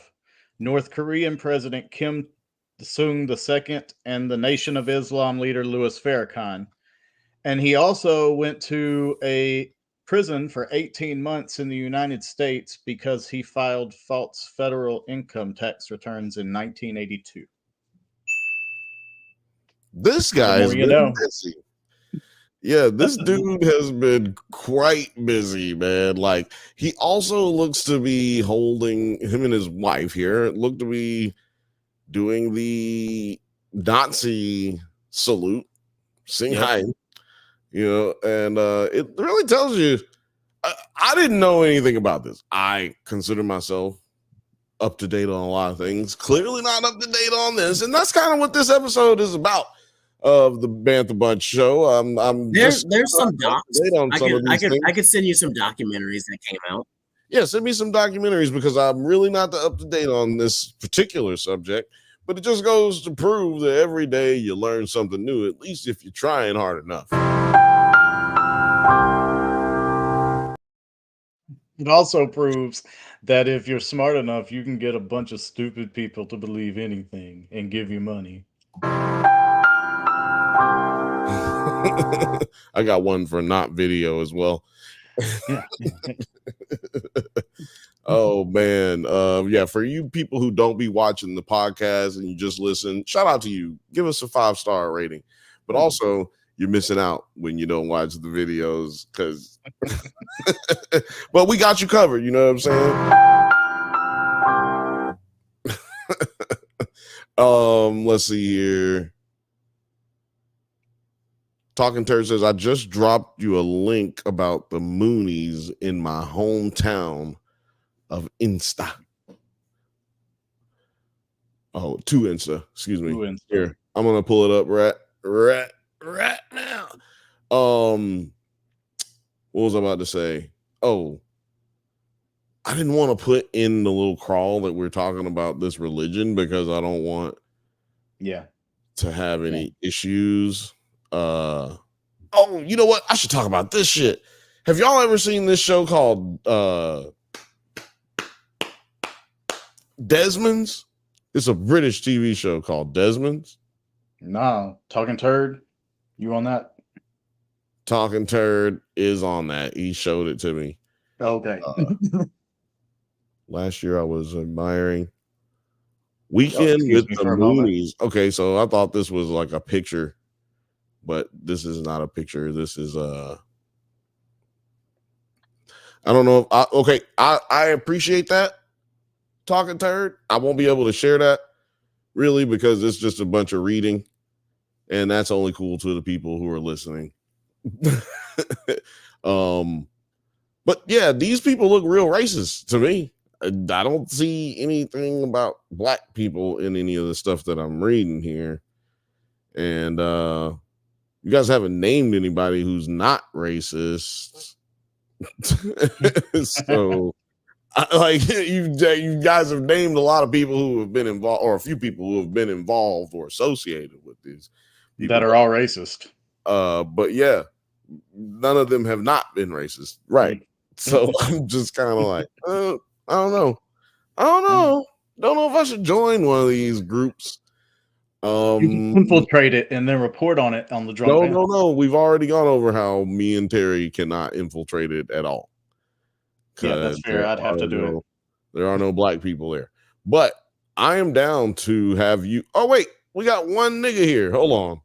North Korean President Kim Il-sung II, and the Nation of Islam leader Louis Farrakhan. And he also went to a prison for 18 months in the United States because he filed false federal income tax returns in 1982. This guy has been busy. Yeah, this dude has been quite busy, man. Like, he also looks to be holding, him and his wife here, look to be doing the Nazi salute, sing hi. You know, and it really tells you, I didn't know anything about this. I consider myself up to date on a lot of things. Clearly not up to date on this. And that's kind of what this episode is about of the Bantha Bunch show. There's some docs. I could send you some documentaries that came out. Yeah, send me some documentaries because I'm really not up to date on this particular subject. But it just goes to prove that every day you learn something new, at least if you're trying hard enough. It also proves that if you're smart enough, you can get a bunch of stupid people to believe anything and give you money. I got one for not video as well. Yeah. Oh man. Yeah, for you people who don't be watching the podcast and you just listen, shout out to you. Give us a 5-star rating. But also, you're missing out when you don't watch the videos because but we got you covered, you know what I'm saying? Let's see here. Talking Turd says, I just dropped you a link about the Moonies in my hometown of Insta. Oh, to Insta. Excuse me. To Insta. Here, I'm gonna pull it up right now. What was I about to say? Oh, I didn't want to put in the little crawl that we're talking about this religion because I don't want to have any issues. Oh, you know what? I should talk about this shit. Have y'all ever seen this show called Desmond's? It's a British TV show called Desmond's. No, Talking Turd. You on that? Talking Turd is on that. He showed it to me. Okay. Last year I was admiring Weekend with the Moonies. Okay, so I thought this was like a picture, but this is not a picture. This is I don't know if I appreciate that. Talking Turd. I won't be able to share that really because it's just a bunch of reading, and that's only cool to the people who are listening. But yeah, these people look real racist to me. I don't see anything about black people in any of the stuff that I'm reading here. And you guys haven't named anybody who's not racist. So you guys have named a lot of people who have been involved, or a few people who have been involved or associated with these people that are all racist. But yeah, none of them have not been racist, right? So I'm just kind of like, I don't know. Don't know if I should join one of these groups. You infiltrate it and then report on it on the drunk. No. We've already gone over how me and Terry cannot infiltrate it at all. Yeah, that's fair. I'd have to do it. There are no black people there. But I am down to have you. Oh, wait, we got one nigga here. Hold on.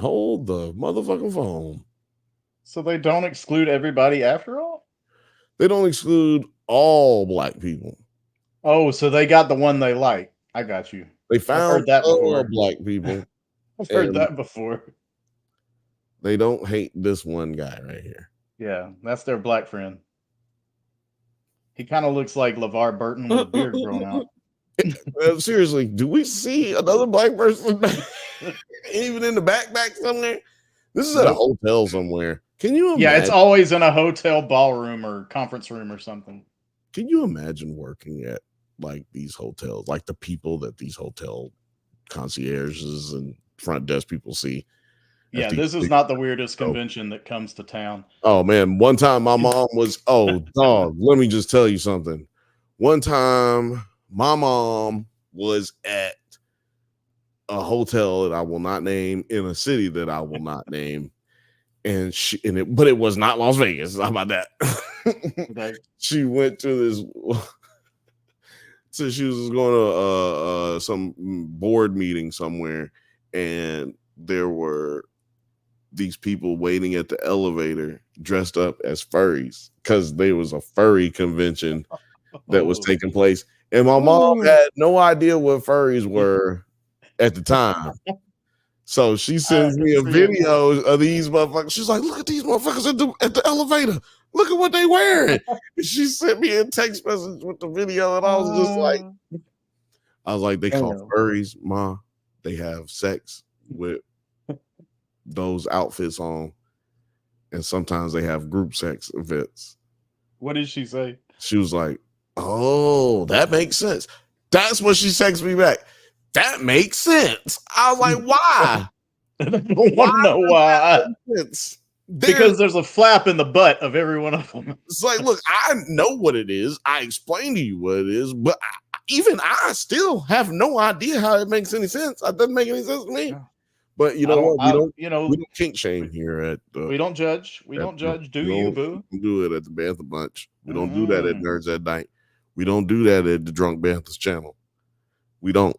Hold the motherfucking phone. So they don't exclude everybody after all? They don't exclude all black people. Oh, so they got the one they like. I got you. They found that before. Black people. I've heard that before. They don't hate this one guy right here. Yeah, that's their black friend. He kind of looks like LeVar Burton with a beard growing out. Seriously, do we see another black person even in the backpack somewhere? This is at a hotel somewhere. Can you imagine? Yeah, it's always in a hotel ballroom or conference room or something. Can you imagine working at like these hotels, like the people that these hotel concierges and front desk people see? Yeah, this is not the weirdest convention that comes to town. Oh man, one time my mom was, dog, let me just tell you something. One time my mom was at a hotel that I will not name in a city that I will not name. But it was not Las Vegas. How about that? Okay. She went to this. So she was going to some board meeting somewhere, and there were these people waiting at the elevator dressed up as furries because there was a furry convention that was taking place, and my mom had no idea what furries were at the time. So she sends me a video of these motherfuckers. She's like, look at these motherfuckers at the elevator. Look at what they wearing. And she sent me a text message with the video, and I was just like, they call furries, Ma. They have sex with those outfits on, and sometimes they have group sex events. What did she say? She was like, oh, that makes sense. That's what she texted me back. That makes sense. I was like, why? I don't want to know why. Because there's a flap in the butt of every one of them. It's like, look, I know what it is. I explained to you what it is, but even I still have no idea how it makes any sense. It doesn't make any sense to me. Yeah. But you know what? We don't kink shame we- here at we don't judge. We don't judge. Do you, boo? We don't do it at the Bantha Bunch. We don't do that at Nerds at Night. We don't do that at the Drunk Banthas channel. We don't.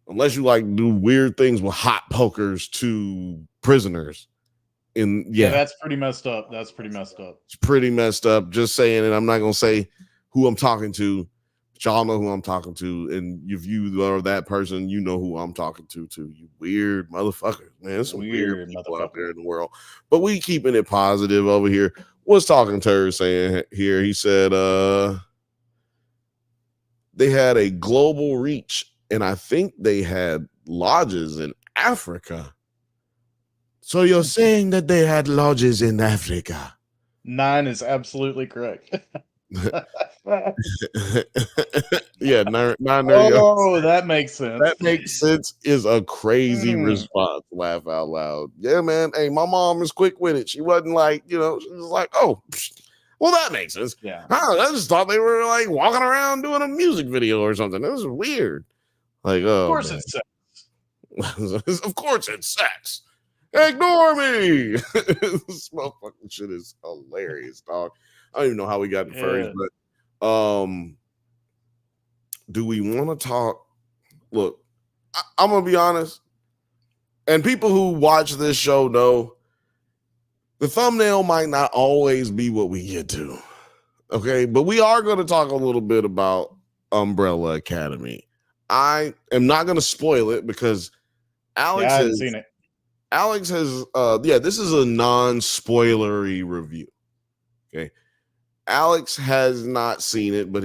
Unless you like do weird things with hot pokers to prisoners. Yeah, that's pretty messed up. It's pretty messed up. Just saying it. I'm not gonna say who I'm talking to, but y'all know who I'm talking to. And if you are that person, you know who I'm talking to too. You weird motherfuckers, man. There's some weird people out there in the world. But we keeping it positive over here. What's Talking Turd saying here? He said they had a global reach, and I think they had lodges in Africa. So you're saying that they had lodges in Africa? 9 is absolutely correct. Yeah, 9. Oh, that makes sense. That makes sense is a crazy response. Laugh out loud. Yeah, man. Hey, my mom is quick with it. She wasn't like, she was like, oh, well, that makes sense. Yeah. I just thought they were like walking around doing a music video or something. It was weird. Like, oh, of course it's sex. Of course it's sex. Ignore me. This motherfucking shit is hilarious, dog. I don't even know how we got to furries, but do we want to talk? Look, I'm gonna be honest, and people who watch this show know the thumbnail might not always be what we get to. Okay, but we are going to talk a little bit about Umbrella Academy. I am not going to spoil it because Alex hasn't seen it. Alex has, this is a non-spoilery review. Okay. Alex has not seen it, but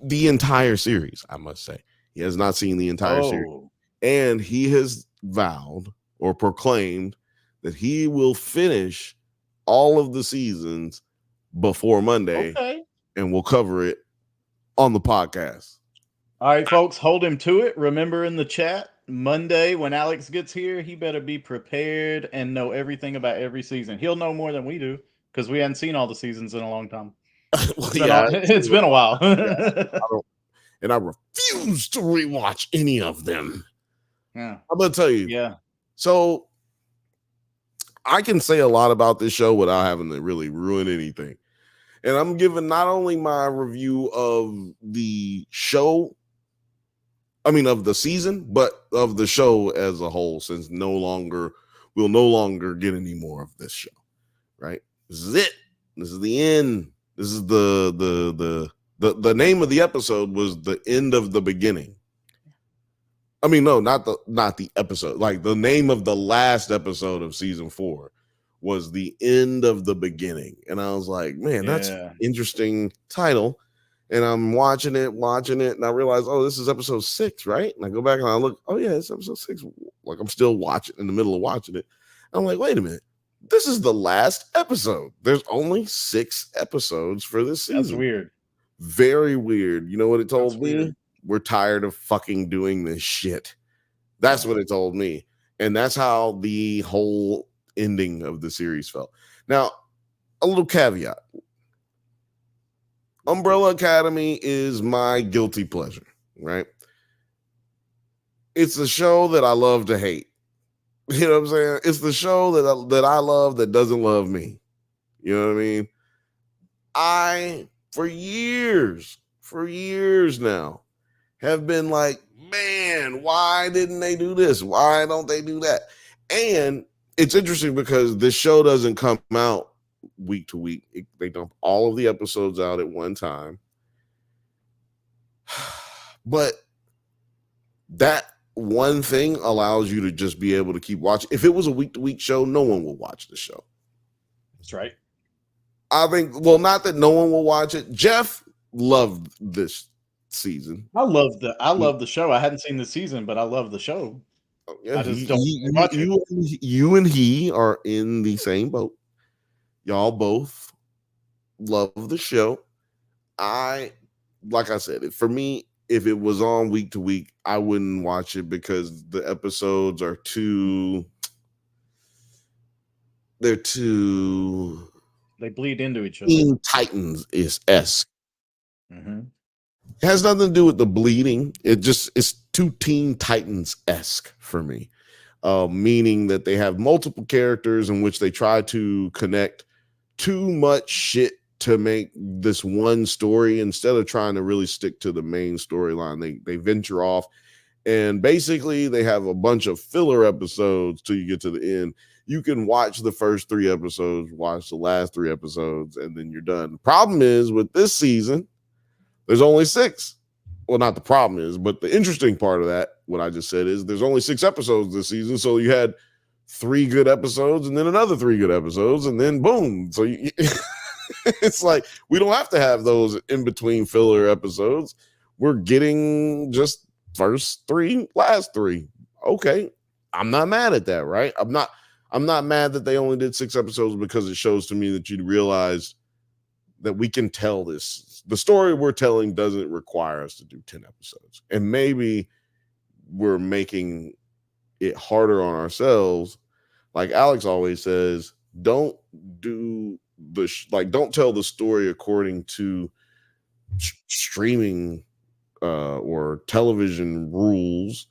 the entire series, I must say. He has not seen the entire series. And he has vowed or proclaimed that he will finish all of the seasons before Monday. Okay. And we'll cover it on the podcast. All right, folks, hold him to it. Remember in the chat, Monday when Alex gets here, he better be prepared and know everything about every season. He'll know more than we do because we hadn't seen all the seasons in a long time. It's been a while. And I refuse to rewatch any of them. Yeah. I'm going to tell you. Yeah. So I can say a lot about this show without having to really ruin anything. And I'm giving not only my review of the show, of the season, but of the show as a whole, since we'll no longer get any more of this show. Right? This is it. This is the end. This is the name of the episode was The End of the Beginning. No, not the episode. Like the name of the last episode of season 4 was The End of the Beginning. And I was like, man, that's an interesting title. And I'm watching it, and I realize, oh, this is episode 6, right? And I go back and I look, oh yeah, it's episode 6. Like I'm still in the middle of watching it. I'm like, wait a minute. This is the last episode. There's only 6 episodes for this season. That's weird. Very weird. You know what it told me? Weird. We're tired of fucking doing this shit. That's what it told me. And that's how the whole ending of the series felt. Now, a little caveat. Umbrella Academy is my guilty pleasure, right? It's a show that I love to hate. You know what I'm saying? It's the show that I love that doesn't love me. You know what I mean? I, for years now, have been like, man, why didn't they do this? Why don't they do that? And it's interesting because this show doesn't come out week to week. They dump all of the episodes out at one time. But that one thing allows you to just be able to keep watching. If it was a week to week show, no one will watch the show. That's right. I think, well, not that no one will watch it. Jeff loved this season. I love the show. I hadn't seen the season, but I love the show. Yeah, I just don't watch it. You and he are in the same boat. Y'all both love the show. Like I said, for me, if it was on week to week, I wouldn't watch it because the episodes are too they're too They bleed into each other. Teen Titans is esque. Mm-hmm. It has nothing to do with the bleeding. It's too Teen Titans esque for me. Meaning that they have multiple characters in which they try to connect too much shit to make this one story instead of trying to really stick to the main storyline. They venture off, and basically they have a bunch of filler episodes till you get to the end. You can watch the first 3 episodes, watch the last 3 episodes, and then you're done. The problem is with this season, there's only 6. Well, not the problem is, but the interesting part of that, what I just said, is there's only 6 episodes this season. So you had 3 good episodes and then another 3 good episodes, and then boom. So it's like we don't have to have those in between filler episodes. We're getting just first 3, last 3. Okay. I'm not mad at that, right? I'm not mad that they only did 6 episodes because it shows to me that you realize that we can tell this. The story we're telling doesn't require us to do 10 episodes. And maybe we're making it harder on ourselves. Like Alex always says, don't tell the story according to streaming or television rules.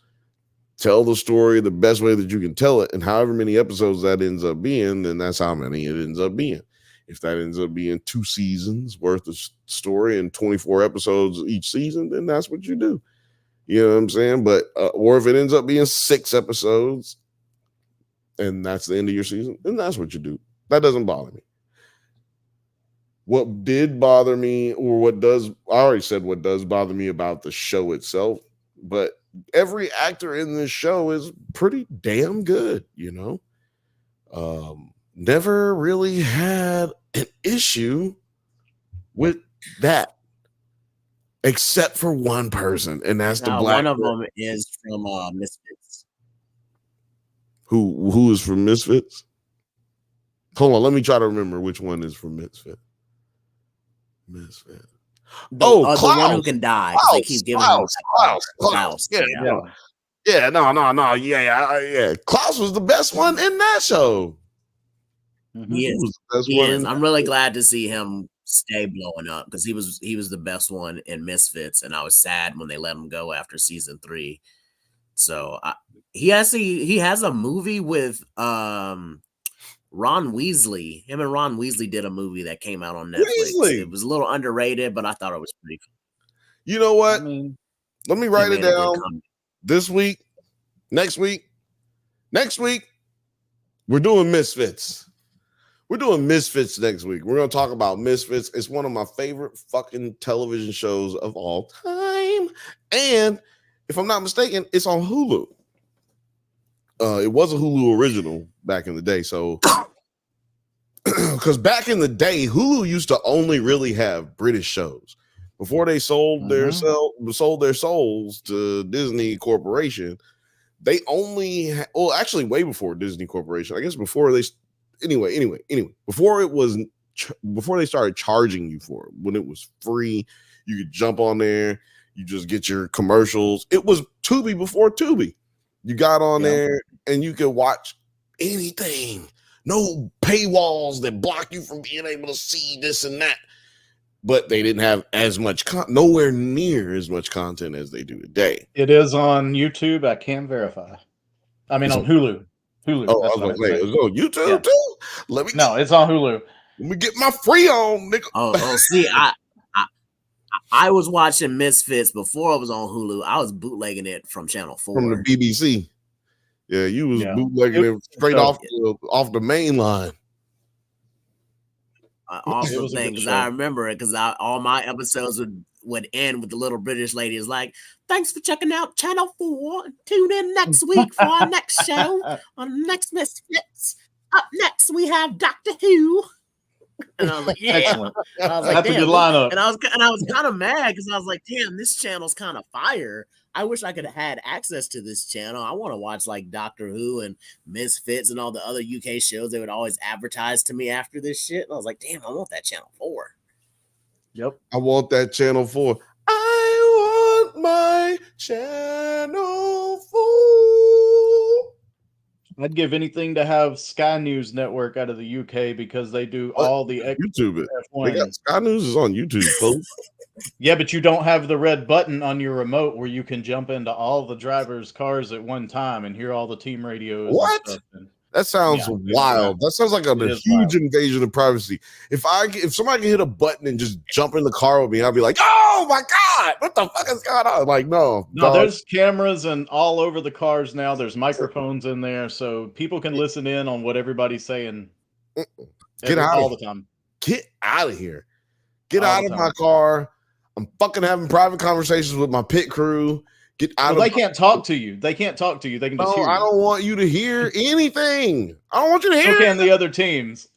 Tell the story the best way that you can tell it, and however many episodes that ends up being, then that's how many it ends up being. If that ends up being 2 seasons worth of story and 24 episodes each season, then that's what you do. You know what I'm saying? But or if it ends up being 6 episodes and that's the end of your season, then that's what you do. That doesn't bother me. What did bother me, or I already said what does bother me about the show itself, but every actor in this show is pretty damn good, you know? Never really had an issue with that, except for one person, and that's the black one of girl. them is from Misfits. Who is from Misfits? Hold on, let me try to remember which one is from Misfit. The Klaus. one who can die. They keep giving Klaus. Yeah. No. Klaus was the best one in that show. Mm-hmm. He is. I'm really glad to see him stay blowing up because he was the best one in Misfits, and I was sad when they let him go after season 3. So he has a movie with Ron Weasley. Him and Ron Weasley did a movie that came out on Netflix. It was a little underrated, but I thought it was pretty cool. You know what? Let me write it down. This week, next week, we're doing Misfits. We're doing Misfits next week. We're going to talk about Misfits. It's one of my favorite fucking television shows of all time. And if I'm not mistaken, it's on Hulu. It was a Hulu original back in the day. So, because back in the day, Hulu used to only really have British shows. Before they sold their souls to Disney Corporation, they only actually way before Disney Corporation. I guess before they before they started charging you for it, when it was free, you could jump on there, you just get your commercials. It was Tubi before Tubi. You got on there and you could watch anything. No paywalls that block you from being able to see this and that. But they didn't have as much nowhere near as much content as they do today. It is on YouTube. I can verify. I mean, on Hulu. Oh, I was going to say, it's on YouTube too? It's on Hulu. Let me get my free on, nigga. See, I was watching Misfits before it was on Hulu. I was bootlegging it from Channel 4. From the BBC. Yeah, you was bootlegging it straight off the main line. Awesome thing, because I remember it, because all my episodes would end with the little British lady is like, "Thanks for checking out Channel 4. Tune in next week for our next show on next Misfits. Up next, we have Doctor Who." And I was like, "Yeah." Excellent. I was like, "That's a good lineup." And I was kind of mad because I was like, "Damn, this channel's kind of fire. I wish I could have had access to this channel. I want to watch like Doctor Who and Misfits and all the other UK shows they would always advertise to me after this shit." And I was like, "Damn, I want that Channel 4." Yep. I want that Channel 4. I want my Channel 4. I'd give anything to have Sky News Network out of the UK because they do What? all the YouTube it. They F1. got Sky News is on YouTube, folks. Yeah, but you don't have the red button on your remote where you can jump into all the drivers' cars at one time and hear all the team radios. What? And stuff. That sounds wild. That sounds like a huge invasion of privacy. If somebody can hit a button and just jump in the car with me, I'd be like, "Oh my god, what the fuck is going on?" Like, no, there's cameras and all over the cars now. There's microphones in there, so people can listen in on what everybody's saying. All the time. Get out of here. Get out of my car. I'm fucking having private conversations with my pit crew. Get out they can't talk to you. They can't talk to you. They can just hear you. I don't want you to hear anything. I don't want you to hear. Okay, and the other teams.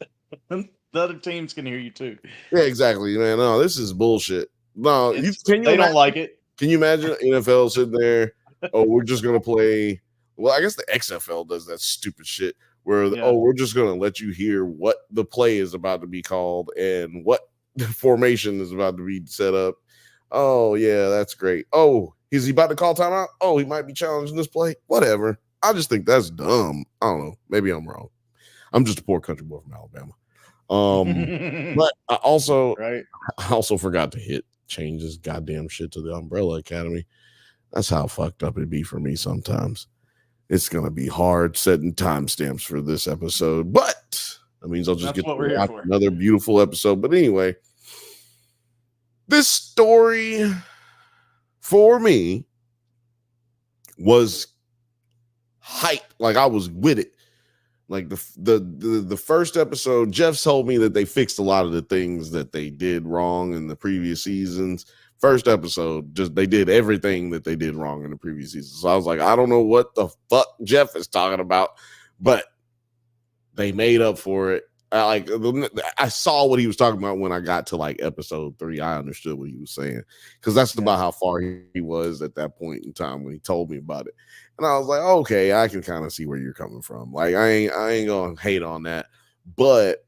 The other teams can hear you too. Yeah, exactly, man. No, this is bullshit. No, they don't like it. Can you imagine NFL sitting there? Oh, we're just gonna play. Well, I guess the XFL does that stupid shit where we're just gonna let you hear what the play is about to be called and what the formation is about to be set up. Oh yeah, that's great. Oh, is he about to call timeout? Oh, he might be challenging this play. Whatever. I just think that's dumb. I don't know. Maybe I'm wrong. I'm just a poor country boy from Alabama. But I also forgot to change this goddamn shit to the Umbrella Academy. That's how fucked up it'd be for me sometimes. It's gonna be hard setting timestamps for this episode, but that means I'll just get to watch another beautiful episode. But anyway, this story for me was hype. Like I was with it. Like the first episode, Jeff told me that they fixed a lot of the things that they did wrong in the previous seasons. First episode, just they did everything that they did wrong in the previous season. So I was like, I don't know what the fuck Jeff is talking about, but they made up for it. I saw what he was talking about when I got to like episode 3. I understood what he was saying because that's about how far he was at that point in time when he told me about it. And I was like, okay, I can kind of see where you're coming from. Like, I ain't gonna hate on that. But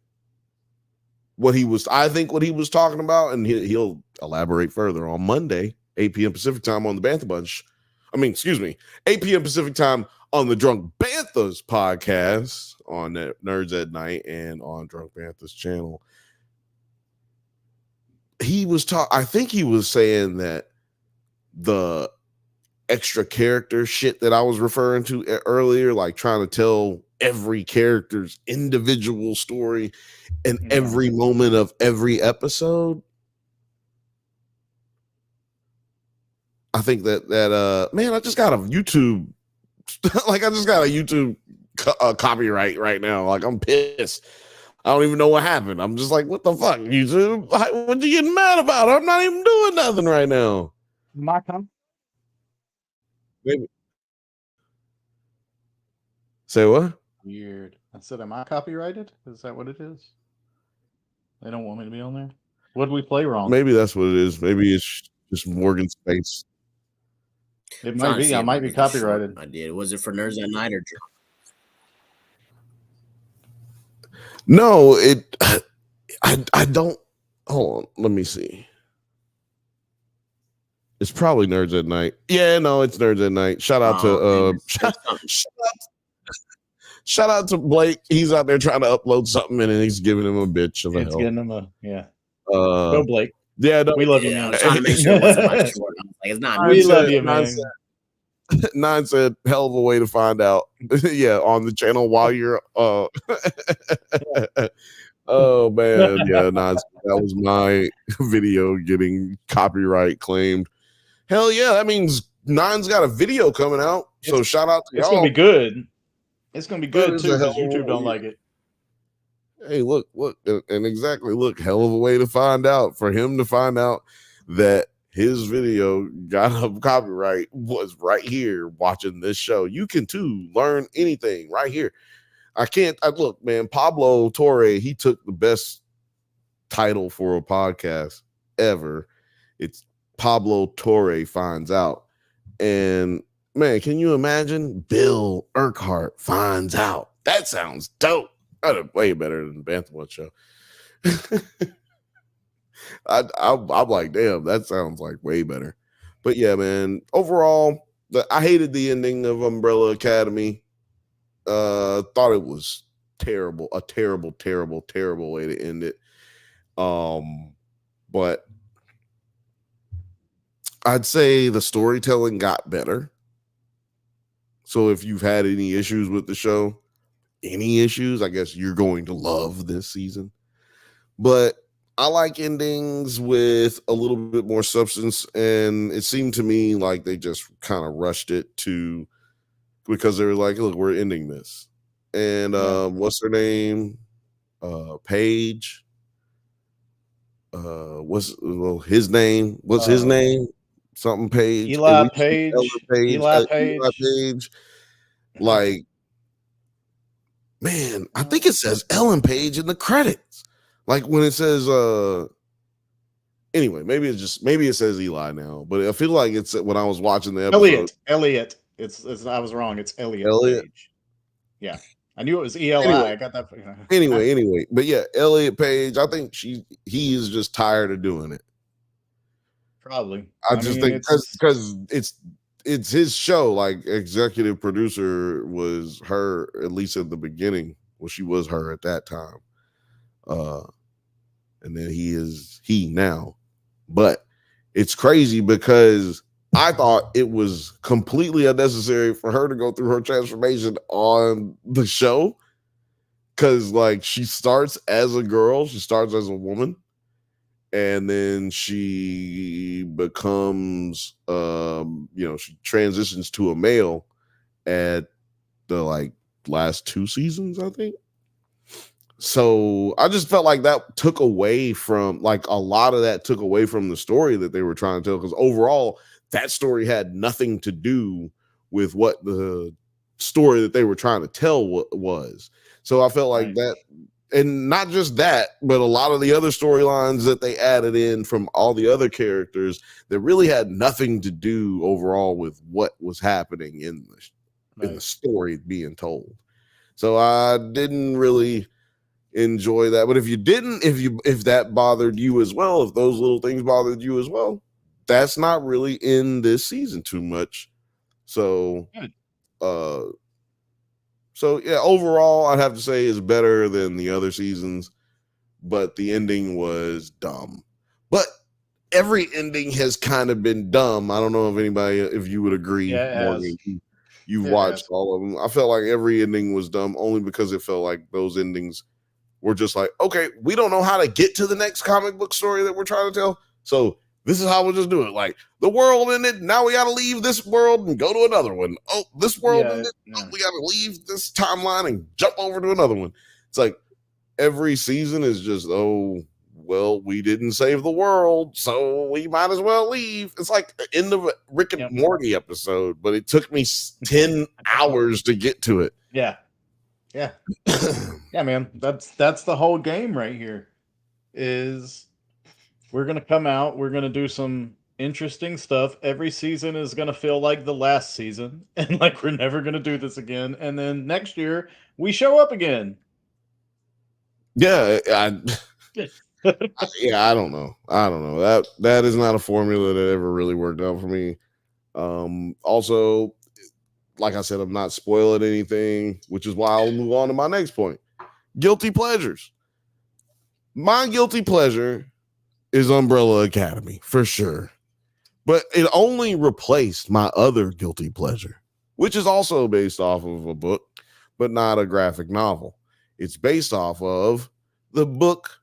I think what he was talking about, and he'll elaborate further on Monday, 8 p.m. Pacific time on the Bantha Bunch. 8 p.m. Pacific time on the Drunk Banthas podcast on Nerds at Night and on Drunk Banthas channel. I think he was saying that the extra character shit that I was referring to earlier, like trying to tell every character's individual story in every moment of every episode. I think that man, I just got a YouTube copyright right now. Like I'm pissed. I don't even know what happened. I'm just like, what the fuck, YouTube? What you getting mad about? I'm not even doing nothing right now. My com. Maybe. Say what? Weird. I said, am I copyrighted? Is that what it is? They don't want me to be on there. What did we play wrong? Maybe that's what it is. Maybe it's just Morgan Space. It might be. I might be copyrighted. I did. Was it for Nerds at Night or Drunk? No, I don't. Hold on. Let me see. It's probably Nerds at Night. Yeah, no, it's Nerds at Night. Shout out to shout out to Blake. He's out there trying to upload something and he's giving him a bitch. It's getting him a go Blake. Yeah, no, we love you, man. I was trying to make sure it wasn't my short. It's not. We love you, man. Nine said, hell of a way to find out. Yeah, on the channel while you're oh man, yeah, Nine, that was my video getting copyright claimed. Hell yeah, that means Nine's got a video coming out. So shout out to y'all. It's gonna be good. It's gonna be good too because YouTube don't like it. Hey, look, and exactly, look, hell of a way to find out. For him to find out that his video got a copyright was right here watching this show. You can too learn anything right here. Look, man, Pablo Torre, he took the best title for a podcast ever. It's Pablo Torre Finds Out. And man, can you imagine Bill Urquhart Finds Out? That sounds dope. That's way better than the Bantha show. I'm like, damn, that sounds like way better. But yeah, man, overall, I hated the ending of Umbrella Academy. Thought it was terrible, a terrible, terrible, terrible way to end it. But I'd say the storytelling got better. So if you've had any issues with the show, I guess you're going to love this season. But I like endings with a little bit more substance, and it seemed to me like they just kind of rushed it because they were like, look, we're ending this. And what's her name? Paige. What's his name? What's his name? Something Page. Eli Page. Eli Page. Like, man, I think it says Ellen Page in the credits. Like when it says anyway, maybe it says Eli now, but I feel like it's when I was watching the episode. Elliot. It's I was wrong. It's Elliot Page. Yeah. I knew it was Eli. Anyway, I got that. Anyway. But yeah, Elliot Page, I think he is just tired of doing it. Probably. I just think because it's his show. Like executive producer was her, at least at the beginning. Well, she was her at that time. And then he now. But it's crazy because I thought it was completely unnecessary for her to go through her transformation on the show. Cause like she starts as a girl, she starts as a woman, and then she becomes she transitions to a male at the like last 2 seasons, I think. So I just felt like that took away from like a lot of that took away from the story that they were trying to tell. Because overall, that story had nothing to do with what the story that they were trying to tell was. So I felt like that, and not just that, but a lot of the other storylines that they added in from all the other characters that really had nothing to do overall with what was happening in the story being told. So I didn't really enjoy that. But if that bothered you as well, if those little things bothered you as well, that's not really in this season too much. So yeah, overall I'd have to say it's better than the other seasons, but the ending was dumb. But every ending has kind of been dumb. I don't know if you would agree, Morgan. You've watched all of them. I felt like every ending was dumb only because it felt like those endings were just like, okay, we don't know how to get to the next comic book story that we're trying to tell. So this is how we'll just do it. Like the world ended. Now we got to leave this world and go to another one. Oh, this world ended. Oh, we got to leave this timeline and jump over to another one. It's like every season is just, oh, well, we didn't save the world, so we might as well leave. It's like the end of a Rick and Morty episode, but it took me 10 hours to get to it. Yeah, man. That's the whole game right here. Is we're gonna come out, we're gonna do some interesting stuff. Every season is gonna feel like the last season, and like we're never gonna do this again. And then next year we show up again. Yeah, I don't know. That is not a formula that ever really worked out for me. Also, like I said, I'm not spoiling anything, which is why I'll move on to my next point. Guilty pleasures. My guilty pleasure is Umbrella Academy, for sure. But it only replaced my other guilty pleasure, which is also based off of a book, but not a graphic novel. It's based off of the book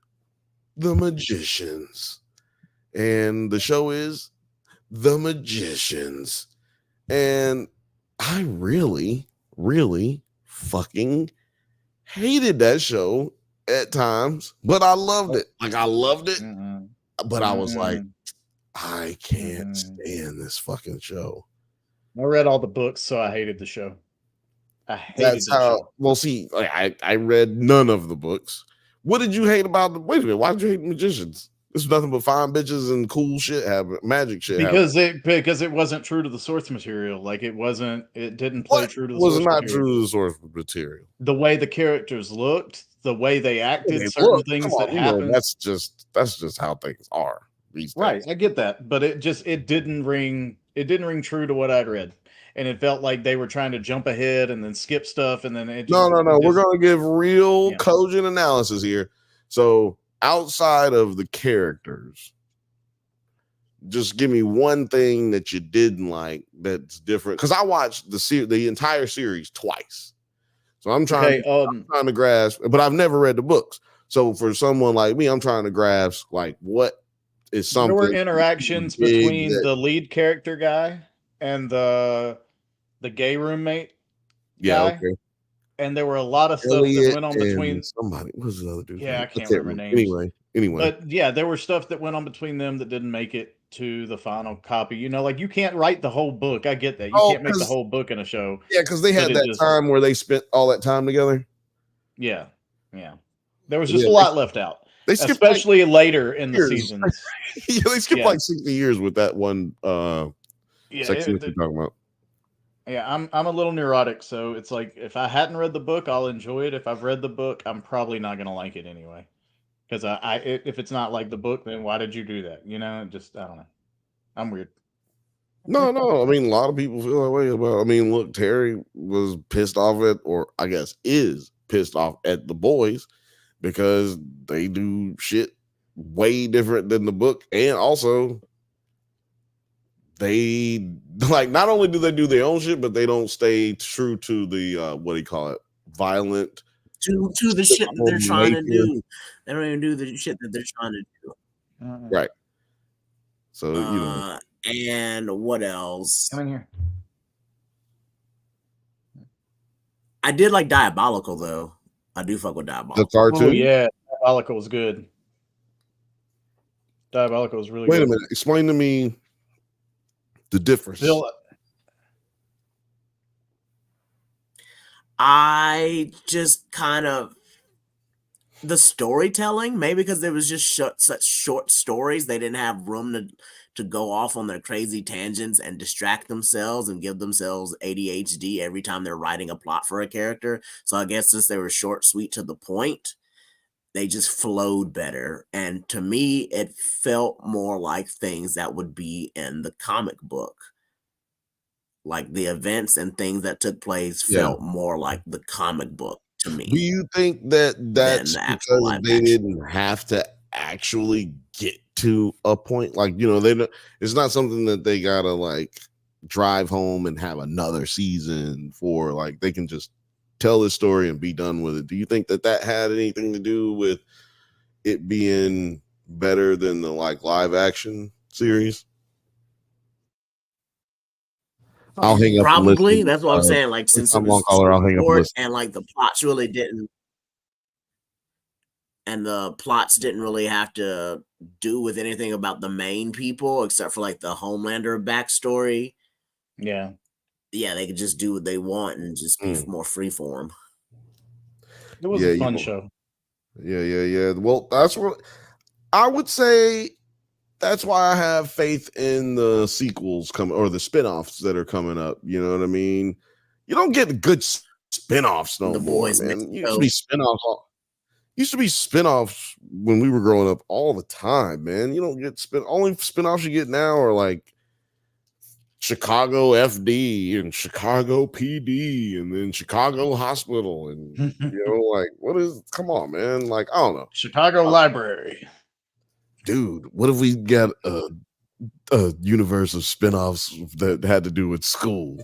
The Magicians. And the show is The Magicians. And I really, really fucking hated that show at times, but I loved it. Like I loved it, but I was like, I can't stand this fucking show. I read all the books, so I hated the show. I hated the show. Well, see, I read none of the books. What did you hate about wait a minute, why did you hate Magicians? It's nothing but fine bitches and cool shit happen, magic shit. Because it wasn't true to the source material. Like it didn't play true to the source material. Was not true to the source material. The way the characters looked, the way they acted, certain things that happened. That's just how things are these days. Right, I get that, but it didn't ring true to what I'd read. and it felt like they were trying to jump ahead and then skip stuff, and then it No. just We're gonna give real Yeah. cogent analysis here. So outside of the characters, just give me one thing that you didn't like that's different. Because I watched the entire series twice, so I'm trying to grasp. But I've never read the books, so for someone like me, I'm trying to grasp like what is something. There were interactions between the lead character guy and the gay roommate guy. Okay. And there were a lot of stuff Elliot that went on between somebody. What's the other dude's name? I can't remember names. Anyway. But yeah, there were stuff that went on between them that didn't make it to the final copy. You know, like you can't write the whole book. I get that. You can't make the whole book in a show. Yeah, because they had that time where they spent all that time together. Yeah. Yeah. There was just a lot left out. They skipped especially later in the seasons. Yeah, they skipped like 60 years with that one section that you're talking about. Yeah, I'm a little neurotic, so it's like if I hadn't read the book, I'll enjoy it. If I've read the book, I'm probably not gonna like it anyway. Because if it's not like the book, then why did you do that? You know, just I don't know. I'm weird. No. I mean, a lot of people feel that way about. I mean, look, Terry was pissed off at, or I guess is pissed off at the boys because they do shit way different than the book, and also they like not only do they do their own shit, but they don't stay true to the what do you call it, violent to the shit that they're trying to do. They don't even do the shit that they're trying to do. Right. So you know. And what else? Come in here. I did like Diabolical though. I do fuck with Diabolical. The cartoon? Oh yeah, Diabolical was good. Diabolical was really good. Wait a minute. Explain to me the difference. I just kind of the storytelling, maybe because there was just such short stories, they didn't have room to go off on their crazy tangents and distract themselves and give themselves ADHD every time they're writing a plot for a character. So I guess since they were short, sweet, to the point, they just flowed better. And to me, it felt more like things that would be in the comic book. Like the events and things that took place felt more like the comic book to me. Do you think that that's because they didn't have to actually get to a point? Like, you know, it's not something that they gotta like drive home and have another season for. Like, they can just tell this story and be done with it. Do you think that had anything to do with it being better than the like live action series? I'll hang up. Probably. That's what I'm saying. Like, since it was I'll hang up and like the plots really didn't, and the plots didn't really have to do with anything about the main people except for like the Homelander backstory. Yeah, they could just do what they want and just be more freeform. It was a fun show. Yeah. Well, that's what I would say. That's why I have faith in the sequels or the spinoffs that are coming up. You know what I mean? You don't get good spinoffs no more, man. Used to be spinoffs when we were growing up all the time, man. You don't get only spinoffs you get now are like Chicago FD and Chicago PD and then Chicago Hospital and you know, like come on, man. Like, I don't know. Chicago Library. Dude, what if we got a universe of spinoffs that had to do with school?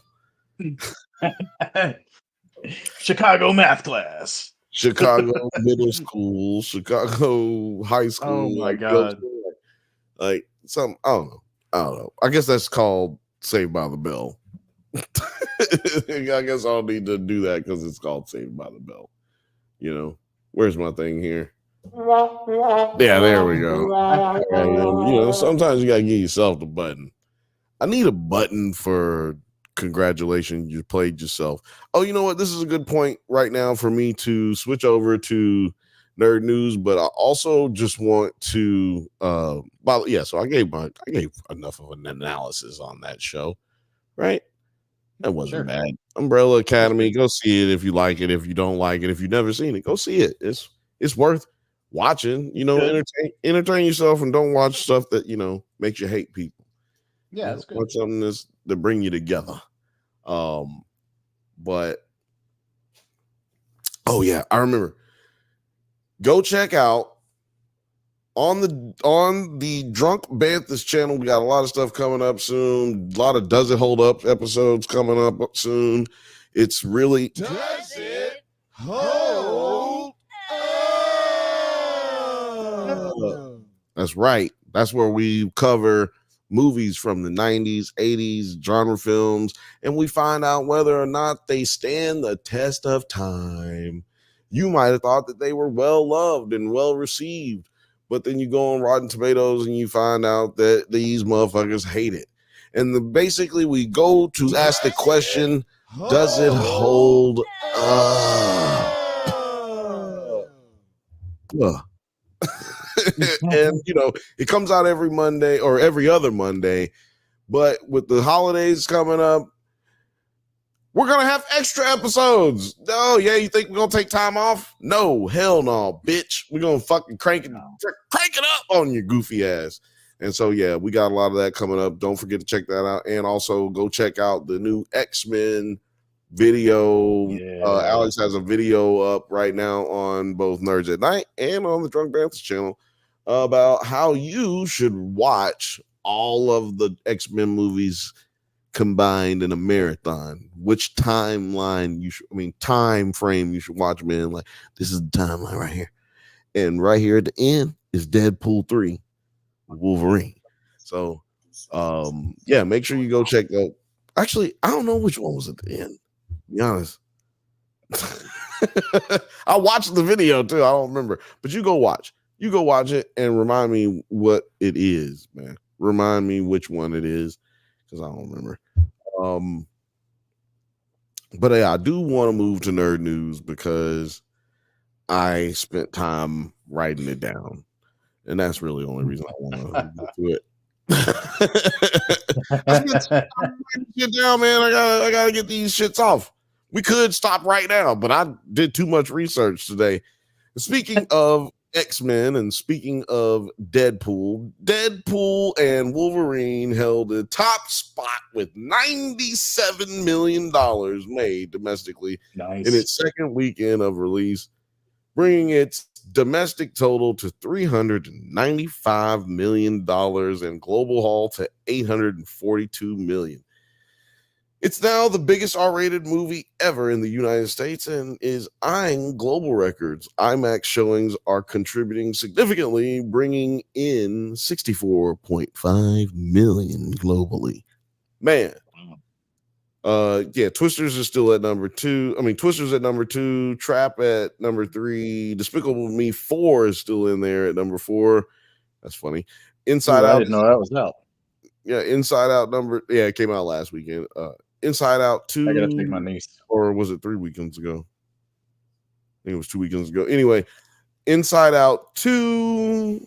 Chicago math class, Chicago middle school, Chicago high school. Oh my god! Like something. I don't know. I guess that's called Saved by the Bell. I guess I'll need to do that because it's called Saved by the Bell. You know, where's my thing here? Yeah, there we go. And then, you know, sometimes you gotta give yourself the button. I need a button for congratulations, you played yourself. Oh, you know what? This is a good point right now for me to switch over to nerd news, but I also just want to so I gave enough of an analysis on that show, right? That wasn't bad. Umbrella Academy, go see it if you like it. If you don't like it, if you've never seen it, go see it. It's worth watching. You know, entertain yourself and don't watch stuff that, you know, makes you hate people. Yeah, that's good. Watch something that bring you together. But oh yeah, I remember. Go check out on the Drunk Bantha's channel. We got a lot of stuff coming up soon. A lot of Does It Hold Up episodes coming up soon. It's really Does it hold up? That's right. That's where we cover movies from the 90s, 80s, genre films, and we find out whether or not they stand the test of time. You might have thought that they were well loved and well received, but then you go on Rotten Tomatoes and you find out that these motherfuckers hate it. And basically, we go to ask the question, does it hold up? And it comes out every Monday or every other Monday, but with the holidays coming up, we're gonna have extra episodes. Oh yeah, you think we're gonna take time off? No, hell no, bitch. We're gonna fucking crank it up on your goofy ass. And so yeah, we got a lot of that coming up. Don't forget to check that out, and also go check out the new X-Men video. Alex has a video up right now on both Nerds at Night and on the Drunk Bantha channel about how you should watch all of the X-Men movies combined in a marathon. Which time frame you should watch them in. Like, this is the timeline right here. And right here at the end is Deadpool 3 Wolverine. So yeah, make sure you go check out. Actually, I don't know which one was at the end, to be honest. I watched the video too. I don't remember, but you go watch it and remind me what it is, man. Remind me which one it is, because I don't remember. But yeah, I do want to move to nerd news because I spent time writing it down, and that's really the only reason I want to do it. I spent time writing shit down, man. I gotta get these shits off. We could stop right now, but I did too much research today. Speaking of X-Men and speaking of Deadpool and Wolverine held the top spot with $97 million made domestically in its second weekend of release, bringing its domestic total to $395 million and global haul to $842 million. It's now the biggest R-rated movie ever in the United States and is eyeing global records. IMAX showings are contributing significantly, bringing in $64.5 million globally. Man. Yeah, Twisters is still at number 2. Twisters at number 2, Trap at number 3, Despicable Me 4 is still in there at number 4. That's funny. Inside Out. I didn't know that was out. Yeah, Inside Out it came out last weekend. Inside Out 2. I gotta take my niece. Or was it 3 weekends ago? I think it was 2 weekends ago. Anyway, Inside Out 2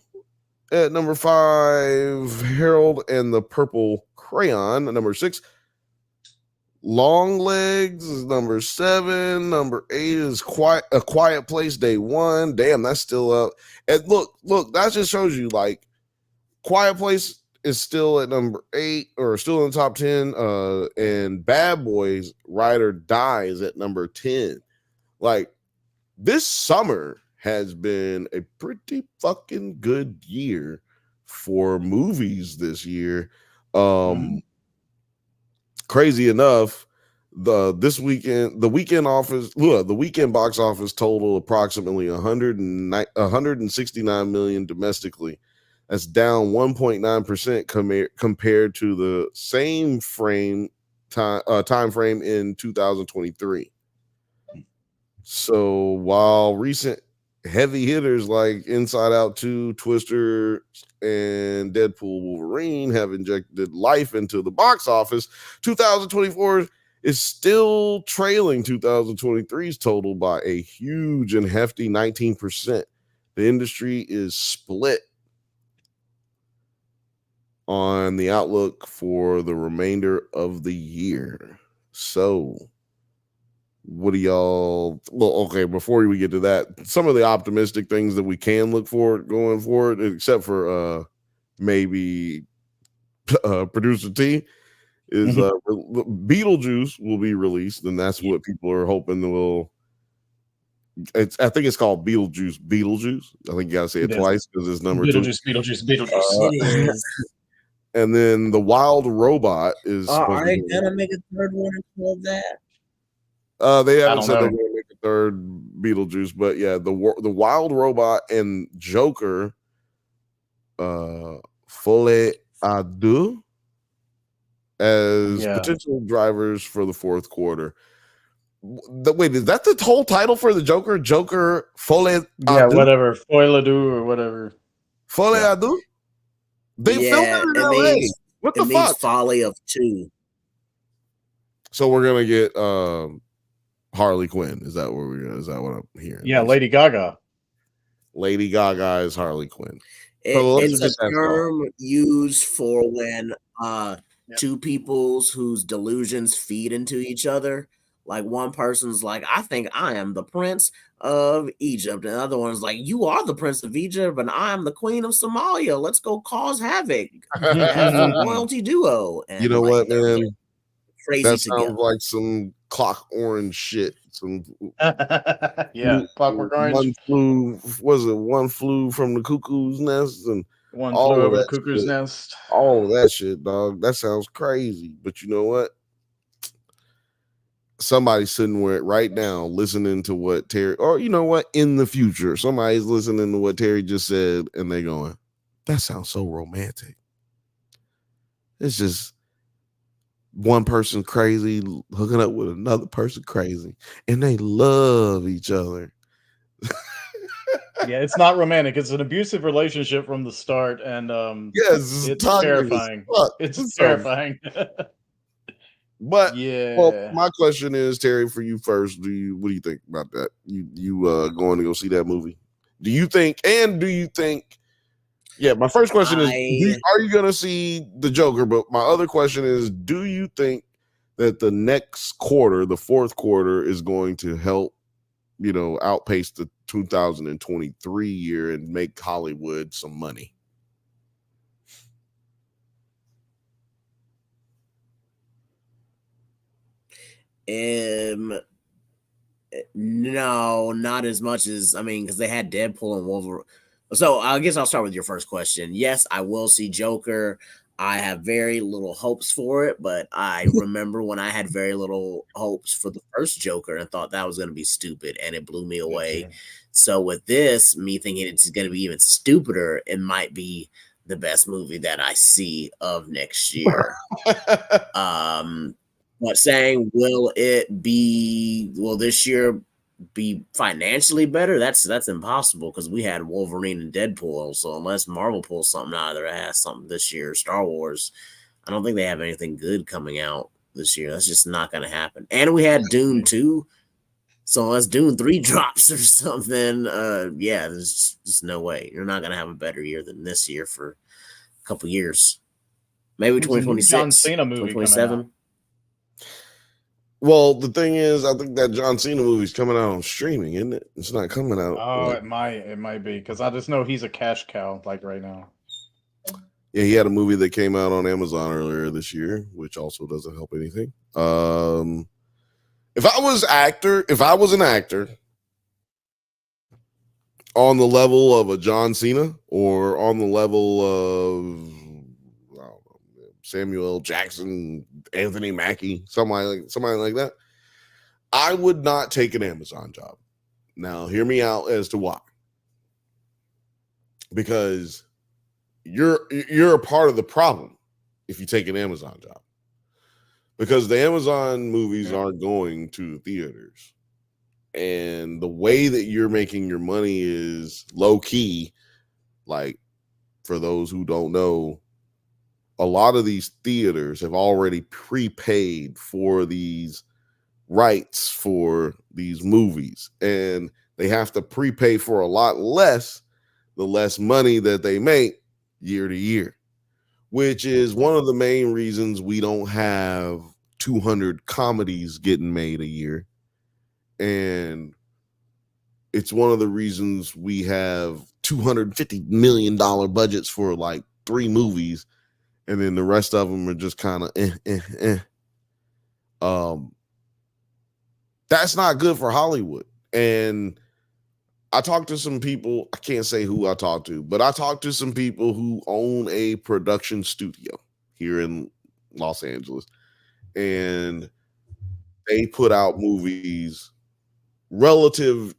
at number 5. Harold and the Purple Crayon at number 6. Long Legs is number 7. Number 8 is A Quiet Place Day 1. Damn, that's still up. And look, that just shows you, like, Quiet Place is still at number 8 or still in the top 10. And Bad Boys Ride or Die is at number 10. Like, this summer has been a pretty fucking good year for movies this year. Crazy enough, the weekend box office total approximately 169 million domestically. That's down 1.9% compared to the same time frame in 2023. So while recent heavy hitters like Inside Out 2, Twister, and Deadpool Wolverine have injected life into the box office, 2024 is still trailing 2023's total by a huge and hefty 19%. The industry is split on the outlook for the remainder of the year. So what do y'all, well, okay, before we get to that, some of the optimistic things that we can look forward going forward, except for maybe producer T, is Beetlejuice will be released, and that's what people are hoping will. I think it's called Beetlejuice. I think you gotta say it twice because it's number two. Beetlejuice. It is. And then the Wild Robot is. Are they gonna make a third one of that? They haven't said they're going to make a third Beetlejuice, but yeah, the Wild Robot and Joker, Folie à Deux, as potential drivers for the fourth quarter. Wait, is that the whole title for the Joker? Joker Folie à Deux? Yeah, whatever. Folie à Deux or whatever. Folie à Deux? They filmed it in LA. What the fuck? Folly of Two. So we're gonna get Harley Quinn. Is that what I'm hearing? Yeah, Lady Gaga. Lady Gaga is Harley Quinn. It's a term used for when two peoples whose delusions feed into each other. Like one person's like, I think I am the prince of Egypt. And the other one's like, you are the prince of Egypt, and I am the queen of Somalia. Let's go cause havoc as a royalty duo. And you know what, man? Crazy that together. sounds like some Clock Orange shit. Some Clockwork Orange. One flew from the cuckoo's nest, and one flew over the cuckoo's nest. All of that shit, dog. That sounds crazy. But you know what? Somebody's sitting right now listening to what Terry, or you know what, in the future, somebody's listening to what Terry just said, and they going, that sounds so romantic. It's just one person crazy hooking up with another person crazy, and they love each other. Yeah, it's not romantic. It's an abusive relationship from the start, and yes, it's terrifying. It's terrifying. But well, my question is, Terry, for you first, what do you think about that? You going to go see that movie? Do you think? Yeah, my first question is, are you going to see the Joker? But my other question is, do you think that the next quarter, the fourth quarter, is going to help, outpace the 2023 year and make Hollywood some money? No, not as much as, because they had Deadpool and Wolverine. So I guess I'll start with your first question. Yes, I will see Joker. I have very little hopes for it, but I remember when I had very little hopes for the first Joker and thought that was going to be stupid, and it blew me away. So with this, me thinking it's going to be even stupider, it might be the best movie that I see of next year. But saying will this year be financially better? That's impossible because we had Wolverine and Deadpool. So unless Marvel pulls something out of their ass, something this year, Star Wars, I don't think they have anything good coming out this year. That's just not going to happen. And we had Dune 2. So unless Dune 3 drops or something, there's just no way. You're not going to have a better year than this year for a couple years. Maybe 2026, John Cena movie 2027. Well, the thing is, I think that John Cena movie's coming out on streaming, isn't it? It's not coming out. Oh, it might be, because I just know he's a cash cow like right now. Yeah, he had a movie that came out on Amazon earlier this year, which also doesn't help anything. If I was an actor on the level of a John Cena or on the level of Samuel Jackson, Anthony Mackie, somebody like that, I would not take an Amazon job. Now, hear me out as to why. Because you're a part of the problem if you take an Amazon job. Because the Amazon movies aren't going to the theaters. And the way that you're making your money is low key. Like, for those who don't know, a lot of these theaters have already prepaid for these rights for these movies, and they have to prepay for a lot less, the less money that they make year to year, which is one of the main reasons we don't have 200 comedies getting made a year. And it's one of the reasons we have $250 million budgets for like 3 movies. and then the rest of them are just kind of that's not good for Hollywood. And I talked to some people, I can't say who I talked to, but I talked to some people who own a production studio here in Los Angeles, and they put out movies relative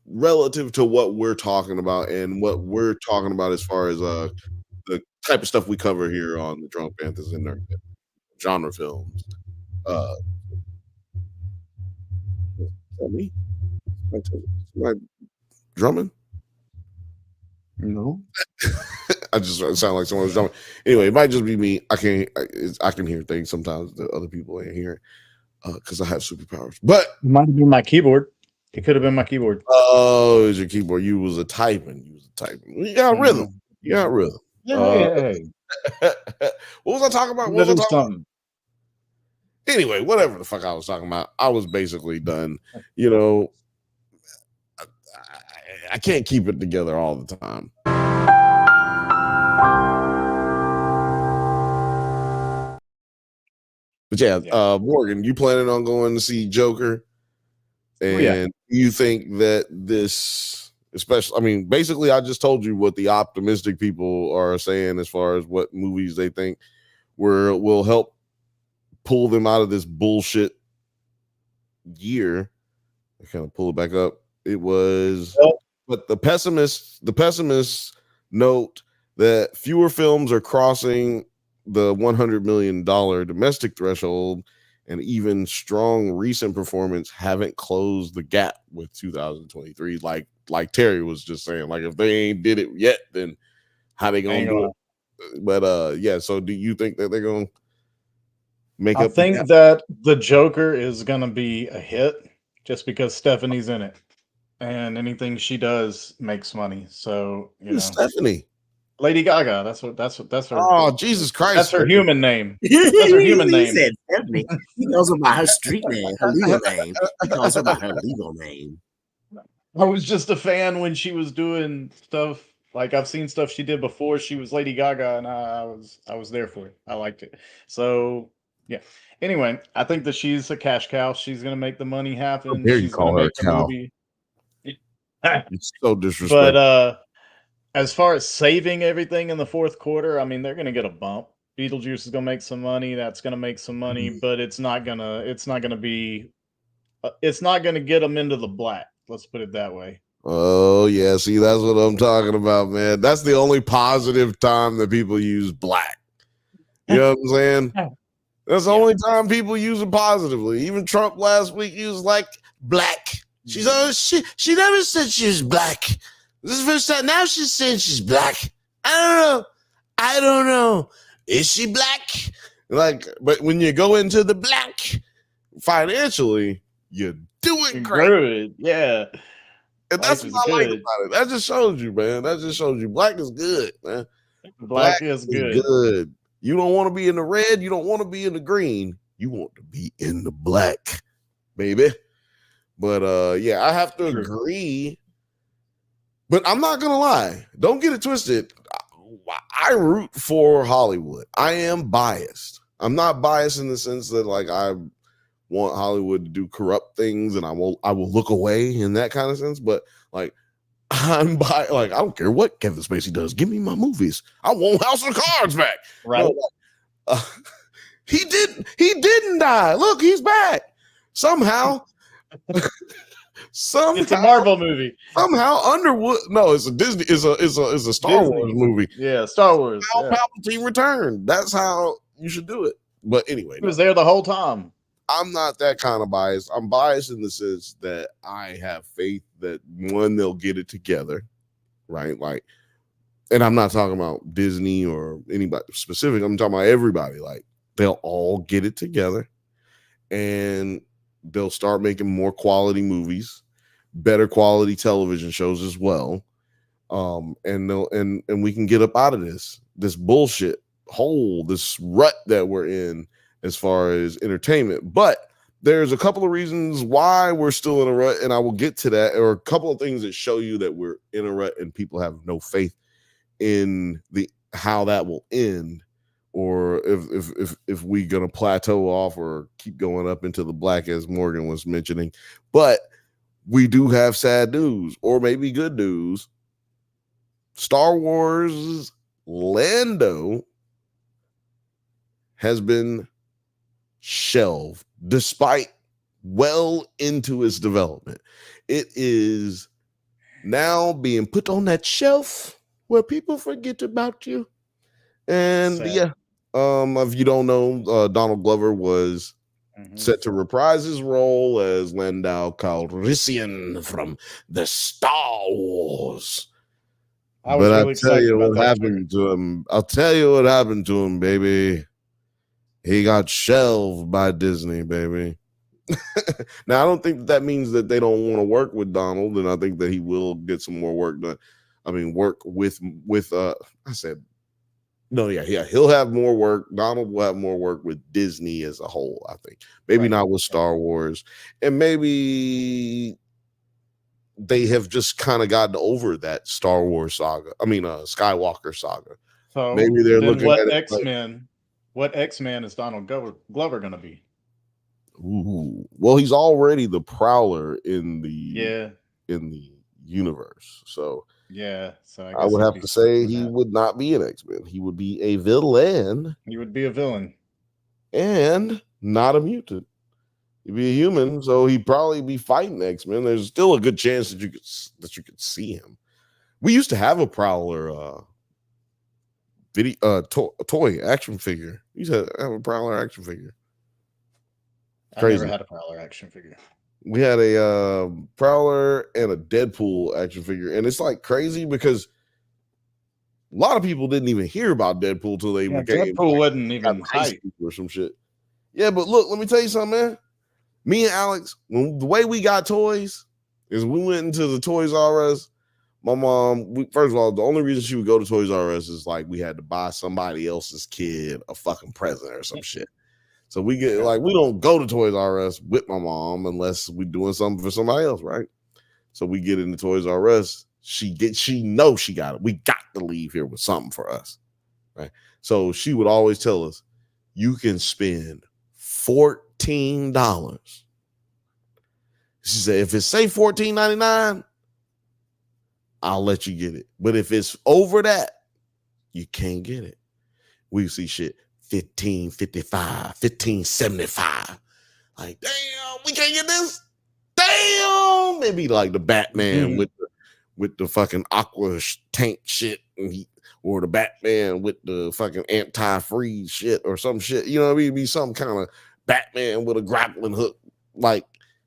to what we're talking about and what we're talking about as far as the type of stuff we cover here on the Drunk Panthers and their genre films. Is that me? Somebody drumming? No. I just sound like someone was drumming. Anyway, it might just be me. I can hear things sometimes that other people ain't hearing because I have superpowers. But It might have been my keyboard. It could have been my keyboard. oh, it's your keyboard. You was a typing. You got rhythm. You got rhythm. Hey. What was I talking about? What was I talking about? Anyway, whatever the fuck I was talking about, I was basically done. You know, I can't keep it together all the time. But yeah, Morgan, you planning on going to see Joker? And you think that this, especially, I mean, basically, I just told you what the optimistic people are saying as far as what movies they think will help pull them out of this bullshit year. I kind of pull it back up. It was, but the pessimists note that fewer films are crossing the $100 million domestic threshold, and even strong recent performance haven't closed the gap with 2023. Like Terry was just saying, like if they ain't did it yet, then how they gonna do it? But yeah, so do you think that they're gonna make up? I think that the Joker is gonna be a hit just because Stephanie's in it, and anything she does makes money. So you know, Stephanie, Lady Gaga. That's her. Oh Jesus Christ! That's her human name. That's her human name. He said Stephanie. He knows about her street name, her legal name. He calls her by her legal name. I was just a fan when she was doing stuff. Like I've seen stuff she did before she was Lady Gaga, and I was there for it. I liked it. So yeah. Anyway, I think that she's a cash cow. She's gonna make the money happen. Dare you She's call gonna her make a the cow? movie. It's so disrespectful. But as far as saving everything in the fourth quarter, I mean they're gonna get a bump. Beetlejuice is gonna make some money. That's gonna make some money, but it's not gonna be. It's not gonna get them into the black. Let's put it that way. Oh yeah, see that's what I'm talking about, man. That's the only positive time that people use black. You know what I'm saying? That's the only time people use it positively. Even Trump last week used like black. She's she never said she was black. This is the first time now she's saying she's black. I don't know. Is she black? Like, but when you go into the black financially, you're doing great. Good. Yeah. And that's what I like about it. That just shows you, man. That just shows you black is good, man. Black is good. You don't want to be in the red. You don't want to be in the green. You want to be in the black, baby. But yeah, I have to agree. But I'm not gonna lie. Don't get it twisted. I root for Hollywood. I am biased. I'm not biased in the sense that like I want Hollywood to do corrupt things and I will look away in that kind of sense. But like I'm I don't care what Kevin Spacey does. Give me my movies. I want House of Cards back. Right. No, he didn't die. Look, he's back. Somehow. It's a Marvel movie. Somehow Underwood. No, it's a Disney. It's a Star Wars movie. Yeah, Star Wars. Palpatine returned. That's how you should do it. But anyway, he was there the whole time. I'm not that kind of biased. I'm biased in the sense that I have faith that one, they'll get it together, right? Like, and I'm not talking about Disney or anybody specific. I'm talking about everybody. Like, they'll all get it together, and they'll start making more quality movies, better quality television shows as well. And they'll and we can get up out of this bullshit hole, this rut that we're in as far as entertainment. But there's a couple of reasons why we're still in a rut, and I will get to that, or a couple of things that show you that we're in a rut and people have no faith in how that will end. or if we gonna plateau off or keep going up into the black, as Morgan was mentioning. But we do have sad news, or maybe good news. Star Wars Lando has been shelved despite well into its development. It is now being put on that shelf where people forget about you. And Sad. if you don't know, Donald Glover was set to reprise his role as Lando Calrissian from the Star Wars. I was really excited about that happened to him. I'll tell you what happened to him, baby. He got shelved by Disney, baby. Now, I don't think that means that they don't want to work with Donald, and I think that he will get some more work done. I mean, work with I said, no, yeah, he'll have more work. Donald will have more work with Disney as a whole, I think. Maybe not with Star Wars. And maybe they have just kind of gotten over that Star Wars saga. I mean, Skywalker saga. So maybe they're looking what at it X-Men, what X-Men is Donald Glover going to be? Ooh. Well, he's already the Prowler in the universe. So so I would have to say he would not be an X-Men. He would be a villain. He would be a villain. And not a mutant. He'd be a human, so he'd probably be fighting X-Men. There's still a good chance that you could see him. We used to have a Prowler toy action figure. We used to have a Prowler action figure. Crazy. I never had a Prowler action figure. We had a Prowler and a Deadpool action figure, and it's like crazy because a lot of people didn't even hear about Deadpool till they became Deadpool wasn't even hype or some shit. Yeah, but look, let me tell you something, man. Me and Alex, the way we got toys is we went into the Toys R Us. My mom, first of all, the only reason she would go to Toys R Us is like we had to buy somebody else's kid a fucking present or some shit. So we get we don't go to Toys R Us with my mom unless we're doing something for somebody else, right? So we get into Toys R Us. She knows she got it. We got to leave here with something for us, right? So she would always tell us, you can spend $14. She said, if it's say $14.99, I'll let you get it. But if it's over that, you can't get it. We see shit $15.55, $15.75. Like, damn, we can't get this. Damn, maybe like the Batman with the fucking aqua tank shit, or the Batman with the fucking anti-freeze shit or some shit. You know what I mean? Be some kind of Batman with a grappling hook. Like,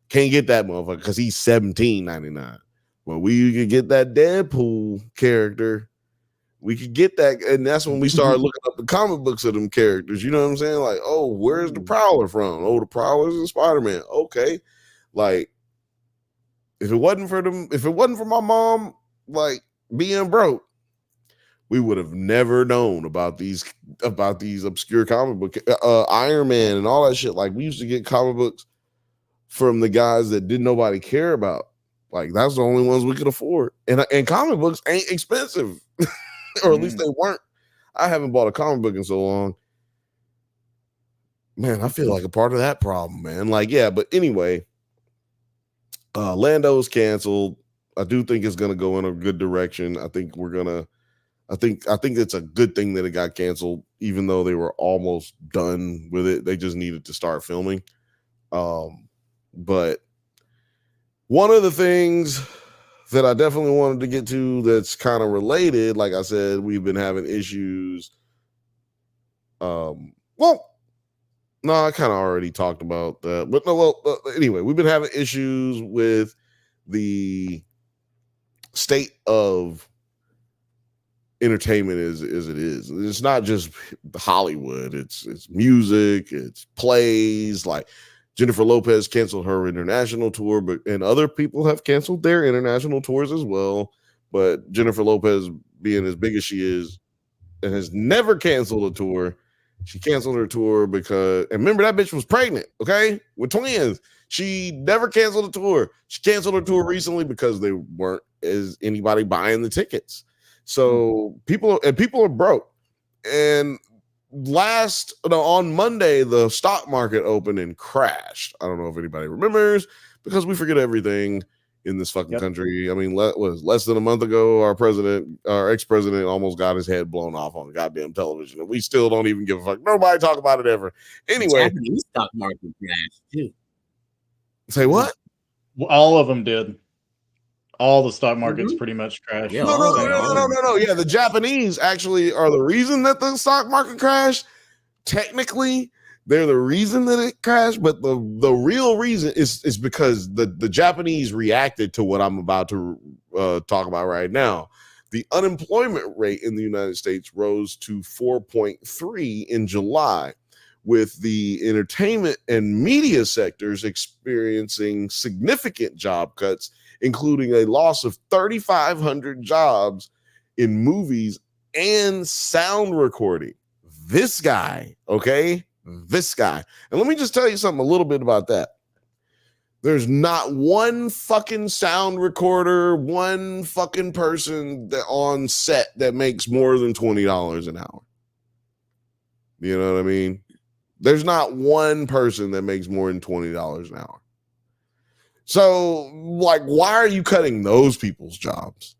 can't get that motherfucker because he's $17.99. Well, we could get that Deadpool character. We could get that, and that's when we started looking up the comic books of them characters. You know what I'm saying? Like, oh, where's the Prowler from? Oh, the Prowler's in Spider-Man. Okay, like if it wasn't for my mom, like being broke, we would have never known about these obscure comic book Iron Man and all that shit. Like, we used to get comic books from the guys that didn't nobody care about. Like, that's the only ones we could afford. And comic books ain't expensive. Or at least they weren't. I haven't bought a comic book in so long. Man, I feel like a part of that problem, man. Like, yeah, but anyway, Lando's canceled. I do think it's gonna go in a good direction. I think it's a good thing that it got canceled, even though they were almost done with it. They just needed to start filming. But one of the things that I definitely wanted to get to that's kind of related, like I said, we've been having issues. I kind of already talked about that, but anyway, we've been having issues with the state of entertainment as it is. It's not just Hollywood, it's music, it's plays. Like, Jennifer Lopez canceled her international tour, and other people have canceled their international tours as well. But Jennifer Lopez, being as big as she is and has never canceled a tour, she canceled her tour because, and remember, that bitch was pregnant, okay, with twins. She never canceled a tour. She canceled her tour recently because they weren't as anybody buying the tickets. So people are broke, and on Monday, the stock market opened and crashed. I don't know if anybody remembers because we forget everything in this fucking country. I mean, was less than a month ago, our ex-president almost got his head blown off on goddamn television, and we still don't even give a fuck. Nobody talk about it ever. Anyway, Japanese stock market crashed too. Say what? All of them did. All the stock markets pretty much crashed. Yeah, No. Yeah, the Japanese actually are the reason that the stock market crashed. Technically, they're the reason that it crashed, but the real reason is because the Japanese reacted to what I'm about to talk about right now. The unemployment rate in the United States rose to 4.3 in July, with the entertainment and media sectors experiencing significant job cuts, including a loss of 3,500 jobs in movies and sound recording. This guy, okay? This guy. And let me just tell you something a little bit about that. There's not one fucking sound recorder, one fucking person on set that makes more than $20 an hour. You know what I mean? There's not one person that makes more than $20 an hour. So, like, why are you cutting those people's jobs?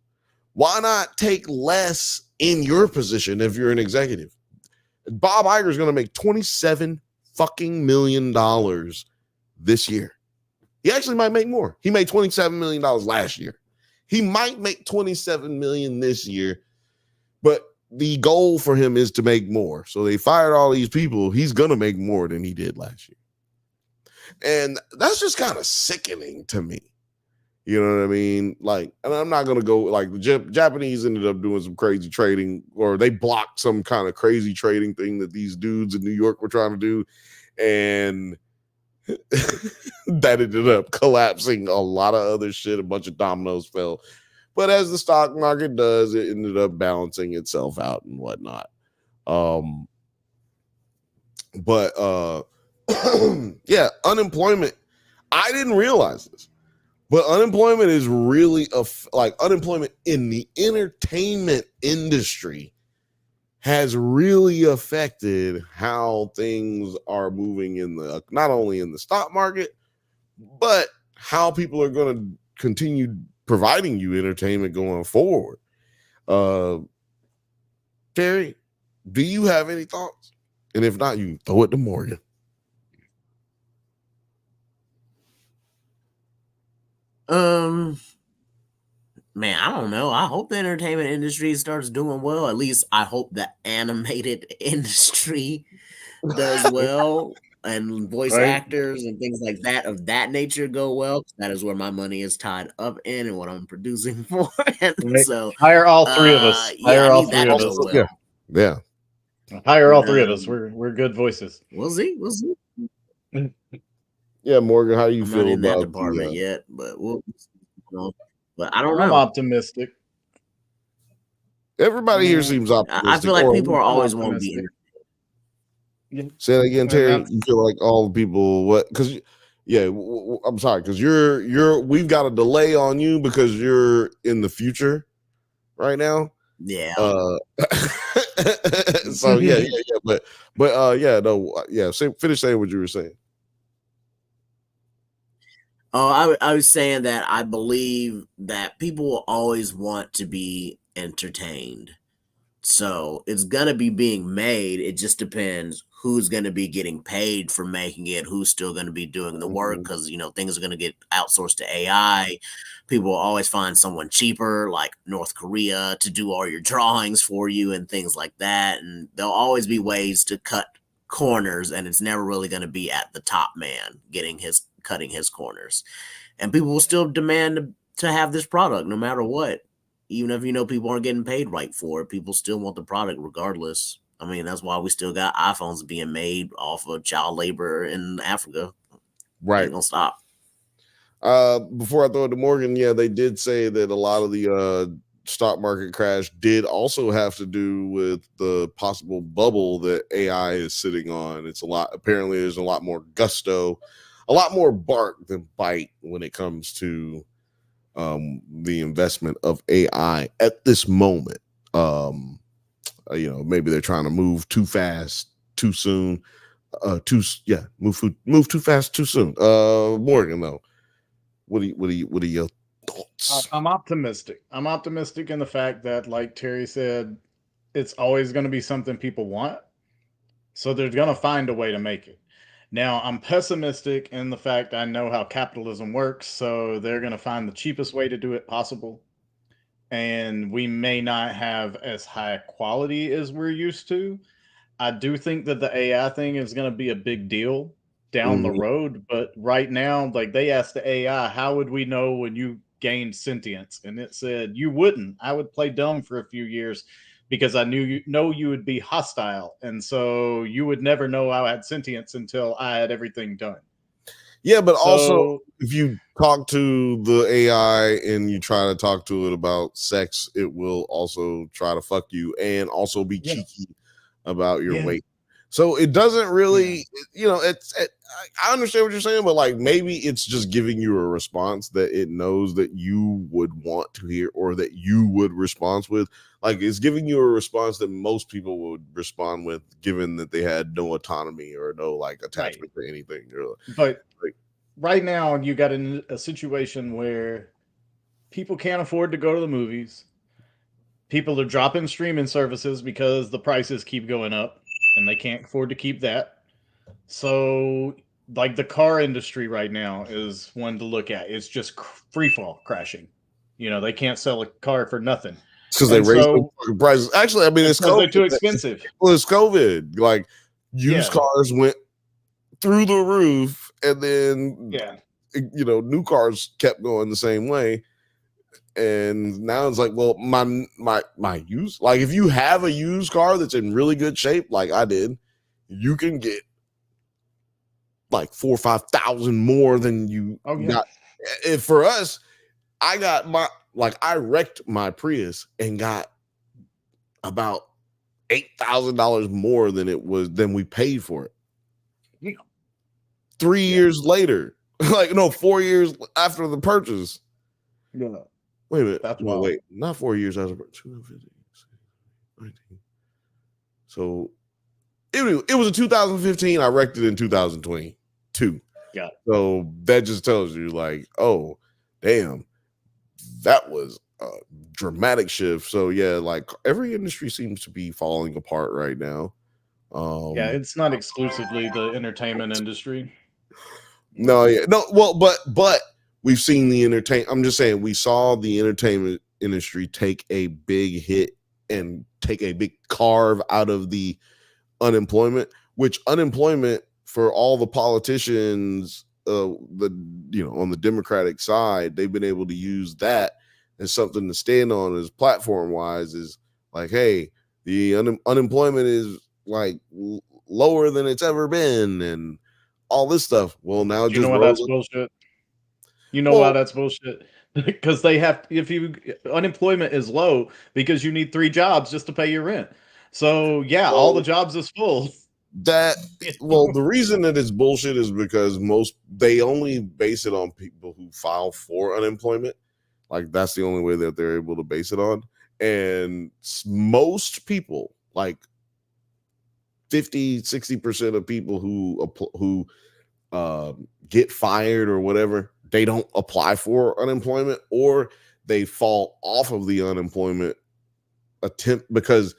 Why not take less in your position if you're an executive? Bob Iger is going to make $27 fucking million this year. He actually might make more. He made $27 million last year. He might make $27 million this year, but the goal for him is to make more. So they fired all these people. He's going to make more than he did last year. And that's just kind of sickening to me. You know what I mean? Like, and I'm not going to go, like, the Japanese ended up doing some crazy trading, or they blocked some kind of crazy trading thing that these dudes in New York were trying to do. And that ended up collapsing a lot of other shit. A bunch of dominoes fell. But as the stock market does, it ended up balancing itself out and whatnot. Yeah, unemployment. I didn't realize this, but unemployment is really unemployment in the entertainment industry has really affected how things are moving in not only in the stock market, but how people are going to continue providing you entertainment going forward. Terry, do you have any thoughts? And if not, you can throw it to Morgan. Man, I don't know. I hope the entertainment industry starts doing well. At least I hope the animated industry does well, and voice actors and things like that of that nature go well. That is where my money is tied up in and what I'm producing for. And so hire all three of us. Hire all three of us. Well. Yeah. Hire all three of us. We're good voices. We'll see. Yeah, Morgan, how do you I'm feel not in about that department yet, but but I don't know. I'm optimistic. Everybody here seems optimistic. I feel like people are always want to be entertained. Say that again, Terry. You feel like all the people because I'm sorry, because we've got a delay on you because you're in the future right now. Yeah. So finish saying what you were saying. Oh, I was saying that I believe that people will always want to be entertained. So it's going to be being made. It just depends who's going to be getting paid for making it, who's still going to be doing the work, because, things are going to get outsourced to AI. People will always find someone cheaper, like North Korea, to do all your drawings for you and things like that. And there'll always be ways to cut corners, and it's never really going to be at the top man cutting his corners. And people will still demand to have this product no matter what. Even if people aren't getting paid right for it, people still want the product regardless. I mean, that's why we still got iPhones being made off of child labor in Africa. Right. Ain't gonna stop. Before I throw it to Morgan, they did say that a lot of the stock market crash did also have to do with the possible bubble that AI is sitting on. Apparently there's a lot more gusto, a lot more bark than bite when it comes to the investment of AI at this moment. maybe they're trying to move too fast, too soon, move too fast, too soon. Morgan, though, what are your thoughts? I'm optimistic. I'm optimistic in the fact that, like Terry said, it's always going to be something people want. So they're going to find a way to make it. Now, I'm pessimistic in the fact I know how capitalism works. So they're going to find the cheapest way to do it possible. And we may not have as high quality as we're used to. I do think that the AI thing is going to be a big deal down the road. But right now, like they asked the AI, how would we know when you gained sentience? And it said, you wouldn't. I would play dumb for a few years because I knew you would be hostile. And so you would never know I had sentience until I had everything done. Yeah, but also if you talk to the AI and you try to talk to it about sex, it will also try to fuck you and also be cheeky about your weight. So it doesn't really, I understand what you're saying, but like maybe it's just giving you a response that it knows that you would want to hear or that you would respond with. Like it's giving you a response that most people would respond with, given that they had no autonomy or no like attachment to anything. But right now you got a situation where people can't afford to go to the movies. People are dropping streaming services because the prices keep going up and they can't afford to keep that. So like the car industry right now is one to look at. It's just free fall crashing. They can't sell a car for nothing. Because they raised the prices. Actually, I mean, it's COVID. They're too expensive. Well, it's COVID. Like used cars went through the roof, and then new cars kept going the same way. And now it's like, well, my used, like if you have a used car that's in really good shape, like I did, you can get like 4,000 or 5,000 more than you got. And for us, I got I wrecked my Prius and got about $8,000 more than we paid for it. Yeah. 3 years later, 4 years after the purchase. Yeah. Wait a minute. Wait, not 4 years after 250. So it was a 2015. I wrecked it in 2022. Yeah. So that just tells you, like, oh, damn, that was a dramatic shift. So yeah, like every industry seems to be falling apart right now. It's not exclusively the entertainment industry. But we've seen the I'm just saying we saw the entertainment industry take a big hit and take a big carve out of the unemployment, which unemployment for all the politicians, on the Democratic side, they've been able to use that as something to stand on as platform wise, is like, hey, the unemployment is like lower than it's ever been and all this stuff. Well, now you know why that's bullshit? You know why that's bullshit? Because unemployment is low because you need 3 jobs just to pay your rent. So all the jobs is full. The reason that it's bullshit is because they only base it on people who file for unemployment. Like that's the only way that they're able to base it on. And most people, like 50-60% of people who get fired or whatever, they don't apply for unemployment, or they fall off of the unemployment attempt because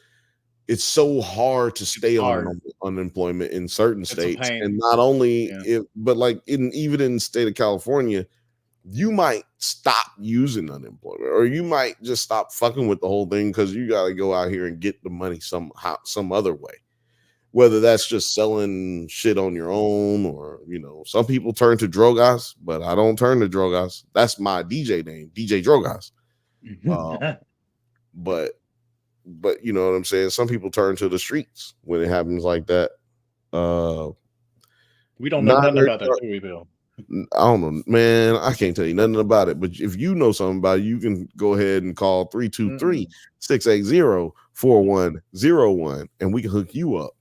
it's so hard to stay on unemployment in certain states. And not only but like even in the state of California, you might stop using unemployment, or you might just stop fucking with the whole thing because you got to go out here and get the money somehow, some other way. Whether that's just selling shit on your own, or some people turn to Drogas, but I don't turn to Drogas. That's my DJ name, DJ Drogas. But you know what I'm saying? Some people turn to the streets when it happens like that. We don't know nothing about that, do we, Bill? I don't know, man. I can't tell you nothing about it. But if you know something about it, you can go ahead and call 323-680-4101 and we can hook you up.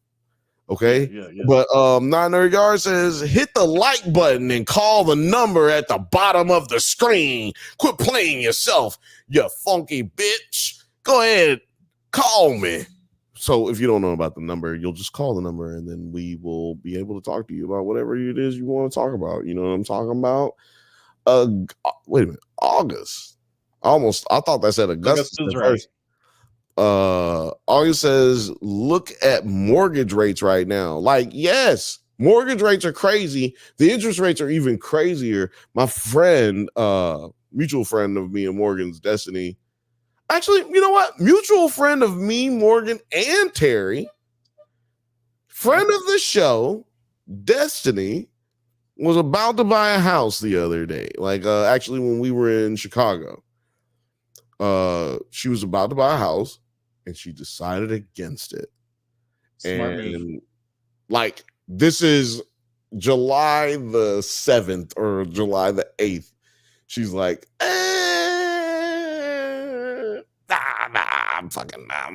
Okay. Yeah. But 9 Yard says hit the like button and call the number at the bottom of the screen. Quit playing yourself, you funky bitch. Go ahead, call me. So if you don't know about the number, you'll just call the number and then we will be able to talk to you about whatever it is you want to talk about. You know what I'm talking about? Wait a minute. August. I thought that said Augustus August is at right. first. August says, look at mortgage rates right now. Like, yes, mortgage rates are crazy. The interest rates are even crazier. My friend, mutual friend of me and Morgan's, Destiny. Actually, you know what? Mutual friend of me, Morgan, and Terry, friend of the show, Destiny, was about to buy a house the other day. Like, actually, when we were in Chicago, she was about to buy a house and she decided against it. Smart And move. like, this is July the 7th or July the 8th. She's like, I'm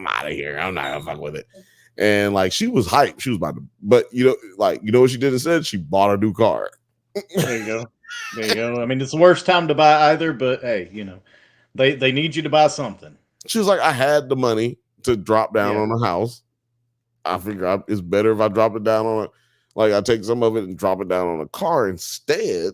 out of here. I'm not gonna fuck with it. And like, she was hyped. She was about to, but you know what she did instead? She bought a new car. There you go. There you go. I mean, it's the worst time to buy either, but hey, they need you to buy something. She was like, I had the money to drop down Yeah. on a house. I figure it's better if I drop it down on like I take some of it and drop it down on a car instead.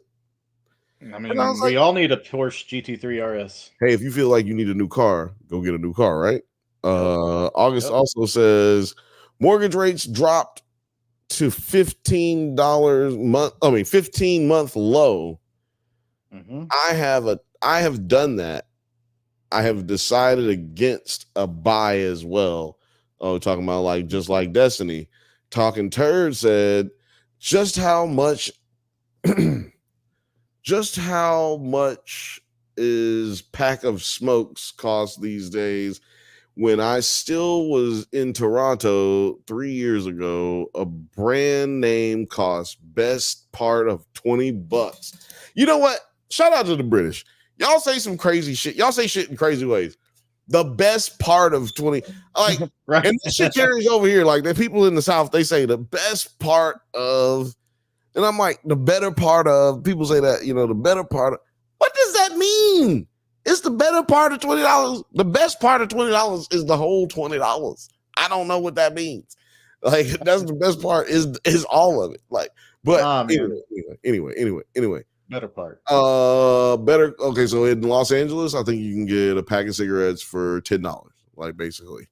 I mean, I was we like, all need a Porsche GT3 RS. hey, if you feel like you need a new car, go get a new car, right? August also says mortgage rates dropped to $15 month. 15-month low. Mm-hmm. I have done that. I have decided against a buy as well. Oh, talking about like just like Destiny. Talking Turd said just how much is pack of smokes cost these days. When I still was in Toronto 3 years ago, a brand name cost best part of $20. You know what? Shout out to the British. Y'all say some crazy shit. Y'all say shit in crazy ways. The best part of 20, like, Right. and this shit carries over here. Like, the people in the South, they say the best part of, and I'm like, the better part of, people say that, the better part of, what does that mean? It's the better part of $20. The best part of $20 is the whole $20. I don't know what that means. Like, that's the best part is all of it. Like, but anyway. Better part. Better. Okay, so in Los Angeles, I think you can get a pack of cigarettes for $10. Like, basically,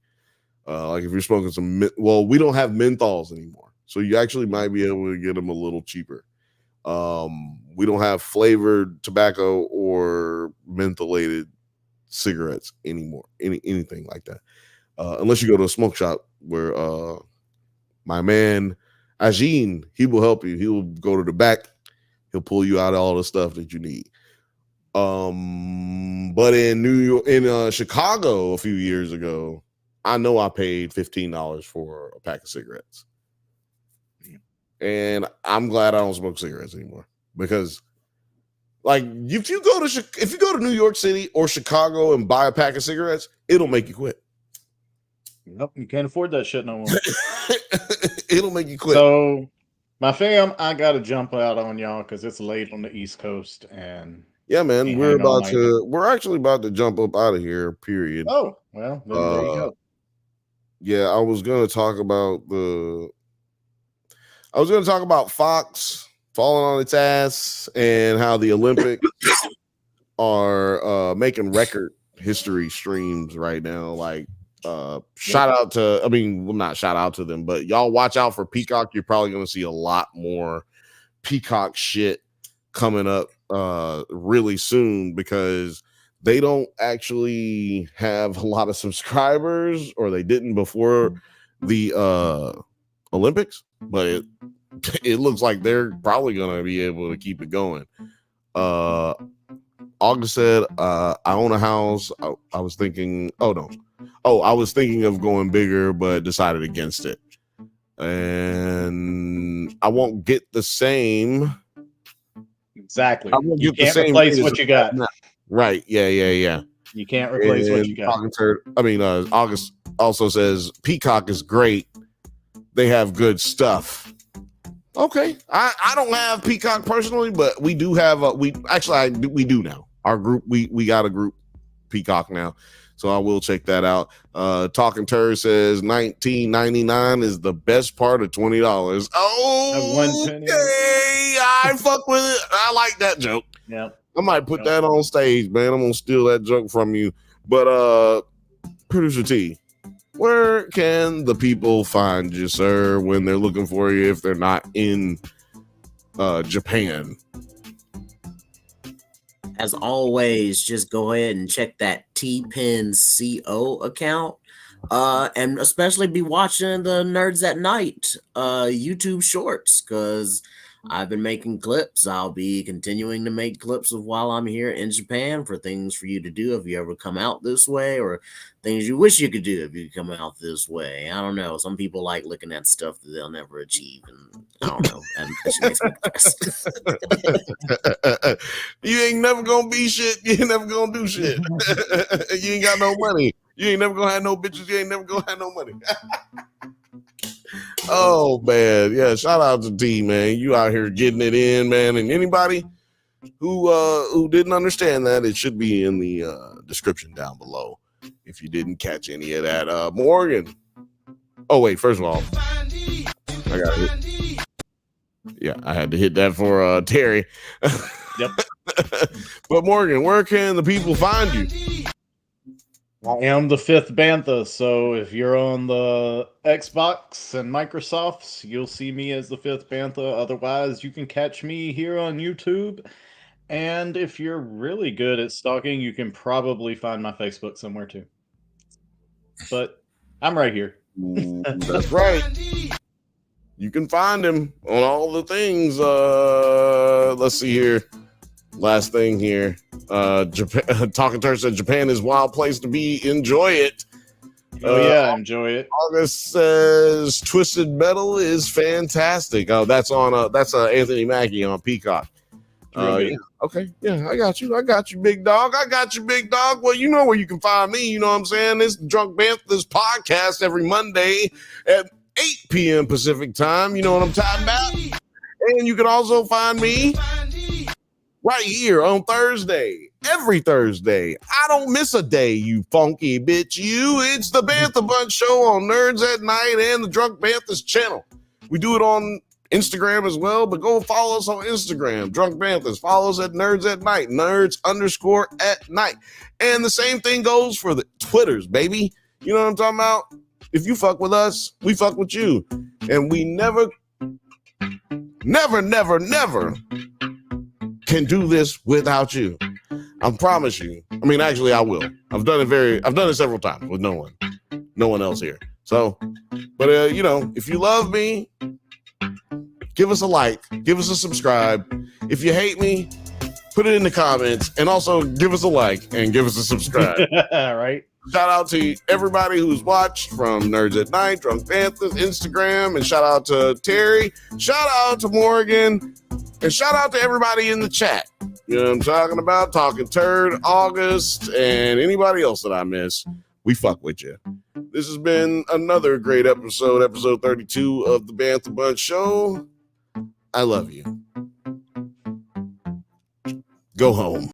like if you're smoking some, we don't have menthols anymore, so you actually might be able to get them a little cheaper. We don't have flavored tobacco or mentholated cigarettes anymore. Anything like that, unless you go to a smoke shop where my man Ajin, he will help you. He will go to the back. He'll pull you out all the stuff that you need. But in New York, in Chicago a few years ago, I know I paid $15 for a pack of cigarettes. And I'm glad I don't smoke cigarettes anymore, because like if you go to New York City or Chicago and buy a pack of cigarettes, it'll make you quit. Nope, you can't afford that shit no more. It'll make you quit. So, my fam, I gotta jump out on y'all because it's late on the East Coast, and yeah, man, we're actually about to jump up out of here. Period. Oh well, then there you go. Yeah, I was gonna talk about Fox falling on its ass and how the Olympics are making record history streams right now. Like, shout out to, not shout out to them, but y'all watch out for Peacock. You're probably going to see a lot more Peacock shit coming up really soon, because they don't actually have a lot of subscribers, or they didn't before the Olympics, but it looks like they're probably going to be able to keep it going. August said, I own a house. I was thinking, I was thinking of going bigger, but decided against it. And I won't get the same. Exactly. I won't You get the can't same replace what you got. Right. Yeah. You can't replace what you got. August also says Peacock is great. They have good stuff. Okay. I don't have Peacock personally, but we do have we do now. Our group, we got a group Peacock now. So I will check that out. Talking Turd says $19.99 is the best part of $20. Oh, $1 penny. okay. I fuck with it. I like that joke. Yeah. I might put that on stage, man. I'm gonna steal that joke from you. But Producer T, where can the people find you, sir, when they're looking for you if they're not in Japan? As always, just go ahead and check that TPenCO account. And especially be watching the Nerds at Night YouTube shorts, because I've been making clips. I'll be continuing to make clips of while I'm here in Japan for things for you to do if you ever come out this way, or things you wish you could do if you come out this way. I don't know. Some people like looking at stuff that they'll never achieve, and I don't know. That makes me depressed. You ain't never gonna be shit. You ain't never gonna do shit. You ain't got no money. You ain't never gonna have no bitches. You ain't never gonna have no money. Oh man, yeah. Shout out to T, man. You out here getting it in, man. And anybody who didn't understand that, it should be in the description down below. If you didn't catch any of that, Morgan. Oh wait, first of all, I got it. Yeah, I had to hit that for Terry. Yep. But Morgan, where can the people find you? I am the fifth Bantha, so if you're on the Xbox and Microsofts, you'll see me as the fifth Bantha. Otherwise, you can catch me here on YouTube. And if you're really good at stalking, you can probably find my Facebook somewhere too. But I'm right here. That's right. You can find him on all the things. Let's see here. Last thing here. Japan, Talking Turd said Japan is a wild place to be. Enjoy it. Oh yeah, enjoy it. August says Twisted Metal is fantastic. Oh, that's on that's Anthony Mackie on Peacock. Yeah. Okay, yeah, I got you, big dog. Well, you know where you can find me. You know what I'm saying? This Drunk Banthas podcast every Monday at 8 p.m. Pacific time. You know what I'm talking about? And you can also find me right here on Thursday, every Thursday. I don't miss a day, you funky bitch. It's the Bantha Bunch show on Nerds at Night and the Drunk Banthas channel. We do it on Instagram as well, but go follow us on Instagram, Drunk Banthas. Follow us at Nerds at Night, Nerds_at_night. And the same thing goes for the Twitters, baby. You know what I'm talking about? If you fuck with us, we fuck with you. And we never can do this without you. I promise you. I mean, actually, I will. I've done it several times with no one else here. So, but if you love me, give us a like, give us a subscribe. If you hate me, put it in the comments, and also give us a like and give us a subscribe. Right. Shout out to everybody who's watched from Nerds at Night, Drunk Banthas, Instagram, and shout out to Terry, shout out to Morgan, and shout out to everybody in the chat. You know what I'm talking about? Talking Turd, August, and anybody else that I miss. We fuck with you. This has been another great episode 32 of the Bantha Bunch Show. I love you. Go home.